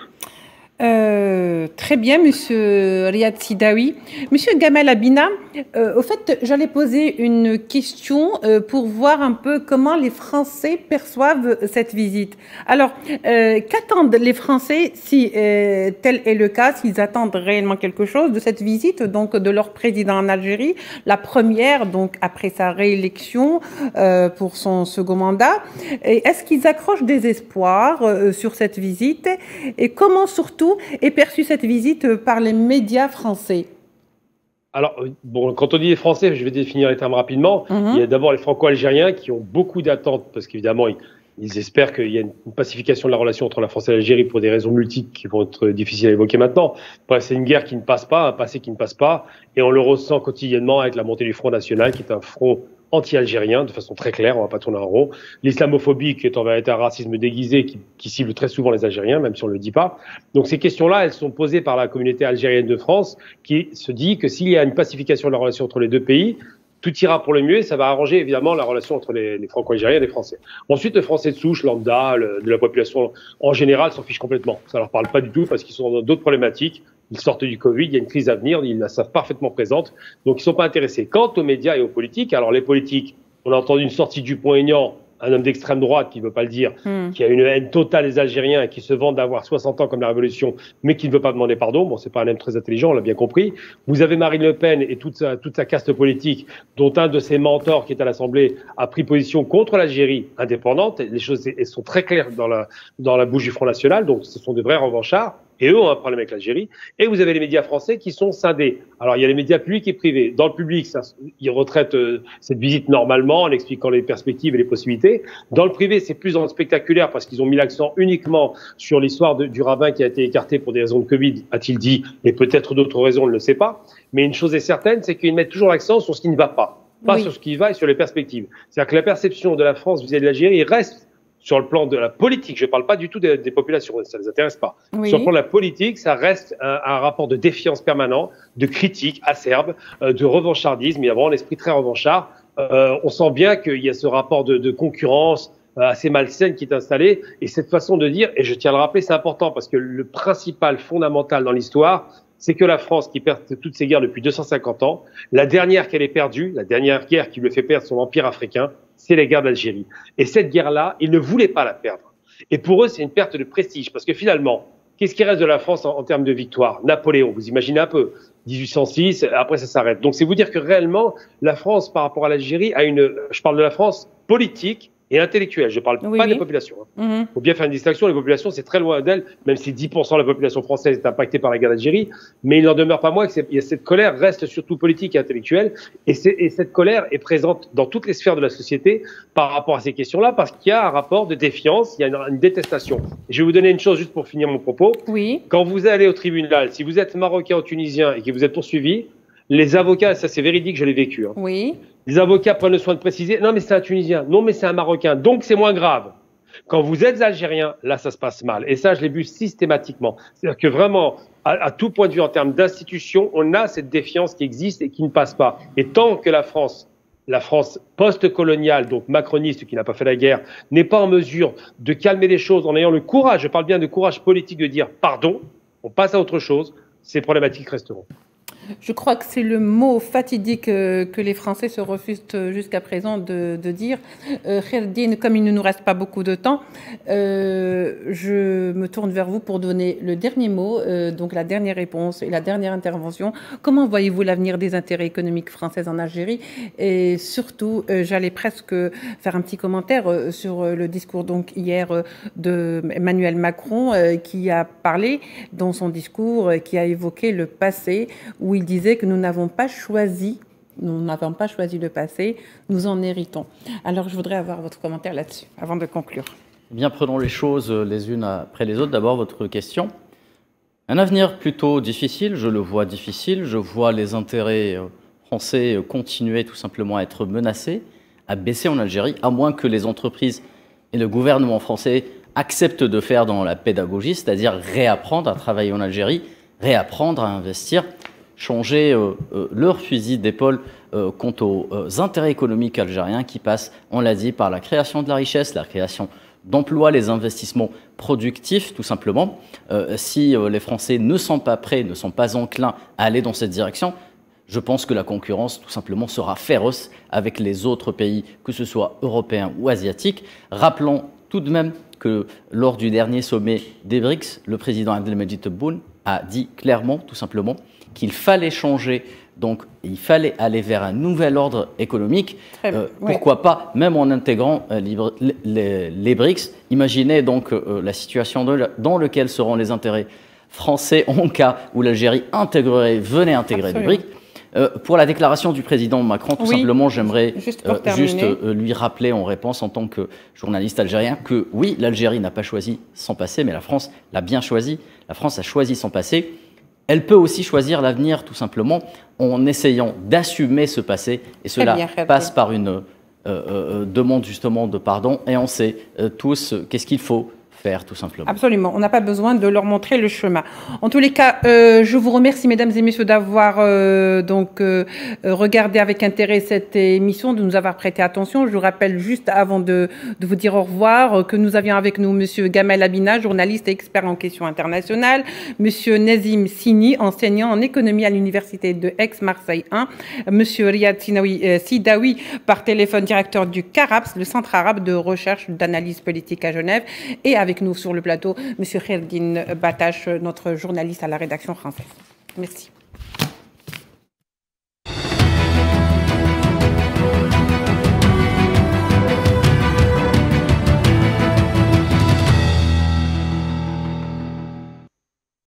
Très bien, Monsieur Riyad Sidawi. Monsieur Gamal Abina, au fait, j'allais poser une question pour voir un peu comment les Français perçoivent cette visite. Alors, qu'attendent les Français si tel est le cas, s'ils attendent réellement quelque chose de cette visite, donc de leur président en Algérie, la première, donc après sa réélection pour son second mandat. Est-ce qu'ils accrochent des espoirs sur cette visite? Et comment surtout est perçue cette visite par les médias français? Alors, bon, quand on dit les Français, je vais définir les termes rapidement. Il y a d'abord les Franco-Algériens qui ont beaucoup d'attentes, parce qu'évidemment, ils espèrent qu'il y a une pacification de la relation entre la France et l'Algérie pour des raisons multiples qui vont être difficiles à évoquer maintenant. Bref, c'est une guerre qui ne passe pas, un passé qui ne passe pas, et on le ressent quotidiennement avec la montée du Front National, qui est un front anti-algérien, de façon très claire, on va pas tourner en rond. L'islamophobie, qui est en vérité un racisme déguisé, qui cible très souvent les Algériens, même si on le dit pas. Donc ces questions-là, elles sont posées par la communauté algérienne de France, qui se dit que s'il y a une pacification de la relation entre les deux pays, tout ira pour le mieux et ça va arranger évidemment la relation entre les Franco-Algériens et les Français. Ensuite, les Français de souche, lambda, de la population en général s'en fichent complètement. Ça leur parle pas du tout parce qu'ils sont dans d'autres problématiques. Ils sortent du Covid, il y a une crise à venir, ils la savent parfaitement présente, donc ils sont pas intéressés. Quant aux médias et aux politiques, alors les politiques, on a entendu une sortie du Dupont-Aignan, un homme d'extrême droite qui ne veut pas le dire, qui a une haine totale des Algériens et qui se vante d'avoir 60 ans comme la Révolution, mais qui ne veut pas demander pardon. Bon, c'est pas un homme très intelligent, on l'a bien compris. Vous avez Marine Le Pen et toute sa caste politique, dont un de ses mentors qui est à l'Assemblée a pris position contre l'Algérie indépendante. Les choses elles sont très claires dans la bouche du Front National, donc ce sont des vrais revanchards. Et eux ont un problème avec l'Algérie. Et vous avez les médias français qui sont scindés. Alors, il y a les médias publics et privés. Dans le public, ils retraitent cette visite normalement en expliquant les perspectives et les possibilités. Dans le privé, c'est plus spectaculaire parce qu'ils ont mis l'accent uniquement sur l'histoire du rabbin qui a été écarté pour des raisons de Covid, a-t-il dit, et peut-être d'autres raisons, on ne le sait pas. Mais une chose est certaine, c'est qu'ils mettent toujours l'accent sur ce qui ne va pas. Pas sur ce qui va et sur les perspectives. C'est-à-dire que la perception de la France vis-à-vis de l'Algérie reste sur le plan de la politique, je ne parle pas du tout des populations, ça ne les intéresse pas. Sur le plan de la politique, ça reste un rapport de défiance permanent, de critique acerbe, de revanchardisme. Il y a vraiment l'esprit très revanchard. On sent bien qu'il y a ce rapport de concurrence assez malsaine qui est installé. Et cette façon de dire, et je tiens à le rappeler, c'est important parce que le principal fondamental dans l'histoire, c'est que la France, qui perd toutes ses guerres depuis 250 ans, la dernière qu'elle ait perdue, la dernière guerre qui lui fait perdre son empire africain, c'est la guerre d'Algérie. Et cette guerre-là, ils ne voulaient pas la perdre. Et pour eux, c'est une perte de prestige. Parce que finalement, qu'est-ce qui reste de la France en termes de victoire? Napoléon, vous imaginez un peu. 1806, après ça s'arrête. Donc c'est vous dire que réellement, la France, par rapport à l'Algérie, je parle de la France politique, et intellectuels. Je ne parle pas des populations. Il faut bien faire une distinction. Les populations, c'est très loin d'elles, même si 10% de la population française est impactée par la guerre d'Algérie. Mais il n'en demeure pas moins que cette colère reste surtout politique et intellectuelle. Et cette colère est présente dans toutes les sphères de la société par rapport à ces questions-là, parce qu'il y a un rapport de défiance, il y a une détestation. Et je vais vous donner une chose juste pour finir mon propos. Oui. Quand vous allez au tribunal, si vous êtes marocain ou tunisien et que vous êtes poursuivi, les avocats, ça c'est véridique, je l'ai vécu. Oui. Les avocats prennent le soin de préciser, non mais c'est un Tunisien, non mais c'est un Marocain, donc c'est moins grave. Quand vous êtes Algérien, là ça se passe mal. Et ça, je l'ai vu systématiquement. C'est-à-dire que vraiment, à tout point de vue en termes d'institution, on a cette défiance qui existe et qui ne passe pas. Et tant que la France post-coloniale, donc macroniste, qui n'a pas fait la guerre, n'est pas en mesure de calmer les choses en ayant le courage, je parle bien de courage politique, de dire pardon, on passe à autre chose, ces problématiques resteront. Je crois que c'est le mot fatidique que les Français se refusent jusqu'à présent de dire. Kherdine, comme il ne nous reste pas beaucoup de temps, je me tourne vers vous pour donner le dernier mot, donc la dernière réponse et la dernière intervention. Comment voyez-vous l'avenir des intérêts économiques français en Algérie? Et surtout, j'allais presque faire un petit commentaire sur le discours donc hier de Emmanuel Macron qui a parlé dans son discours, qui a évoqué le passé, où il disait que nous n'avons pas choisi le passé, nous en héritons. Alors je voudrais avoir votre commentaire là-dessus, avant de conclure. Bien, prenons les choses les unes après les autres. D'abord, votre question. Un avenir plutôt difficile, je le vois difficile. Je vois les intérêts français continuer tout simplement à être menacés, à baisser en Algérie, à moins que les entreprises et le gouvernement français acceptent de faire dans la pédagogie, c'est-à-dire réapprendre à travailler en Algérie, réapprendre à investir, changer leur fusil d'épaule quant aux intérêts économiques algériens qui passent, on l'a dit, par la création de la richesse, la création d'emplois, les investissements productifs, tout simplement. Si les Français ne sont pas prêts, ne sont pas enclins à aller dans cette direction, je pense que la concurrence, tout simplement, sera féroce avec les autres pays, que ce soit européens ou asiatiques. Rappelons tout de même que lors du dernier sommet des BRICS, le président Abdelmadjid Tebboune a dit clairement, tout simplement, qu'il fallait changer, donc il fallait aller vers un nouvel ordre économique. Pourquoi pas, même en intégrant les BRICS. Imaginez donc la situation dans laquelle seront les intérêts français en cas où l'Algérie venait intégrer les BRICS. Pour la déclaration du président Macron, tout simplement, j'aimerais juste lui rappeler en réponse en tant que journaliste algérien que oui, l'Algérie n'a pas choisi son passé, mais la France l'a bien choisi. La France a choisi son passé. Elle peut aussi choisir l'avenir, tout simplement, en essayant d'assumer ce passé. Et cela passe par une demande justement de pardon. Et on sait tous qu'est-ce qu'il faut faire, tout simplement. Absolument. On n'a pas besoin de leur montrer le chemin. En tous les cas, je vous remercie, mesdames et messieurs, d'avoir regardé avec intérêt cette émission, de nous avoir prêté attention. Je vous rappelle juste avant de vous dire au revoir que nous avions avec nous monsieur Gamel Abina, journaliste et expert en questions internationales, monsieur Nazim Sini, enseignant en économie à l'université de Aix-Marseille 1, monsieur Riyad Sidawi, par téléphone, directeur du CARAPS, le Centre arabe de recherche d'analyse politique à Genève, et avec nous sur le plateau, M. Kherdine Batache, notre journaliste à la rédaction française. Merci.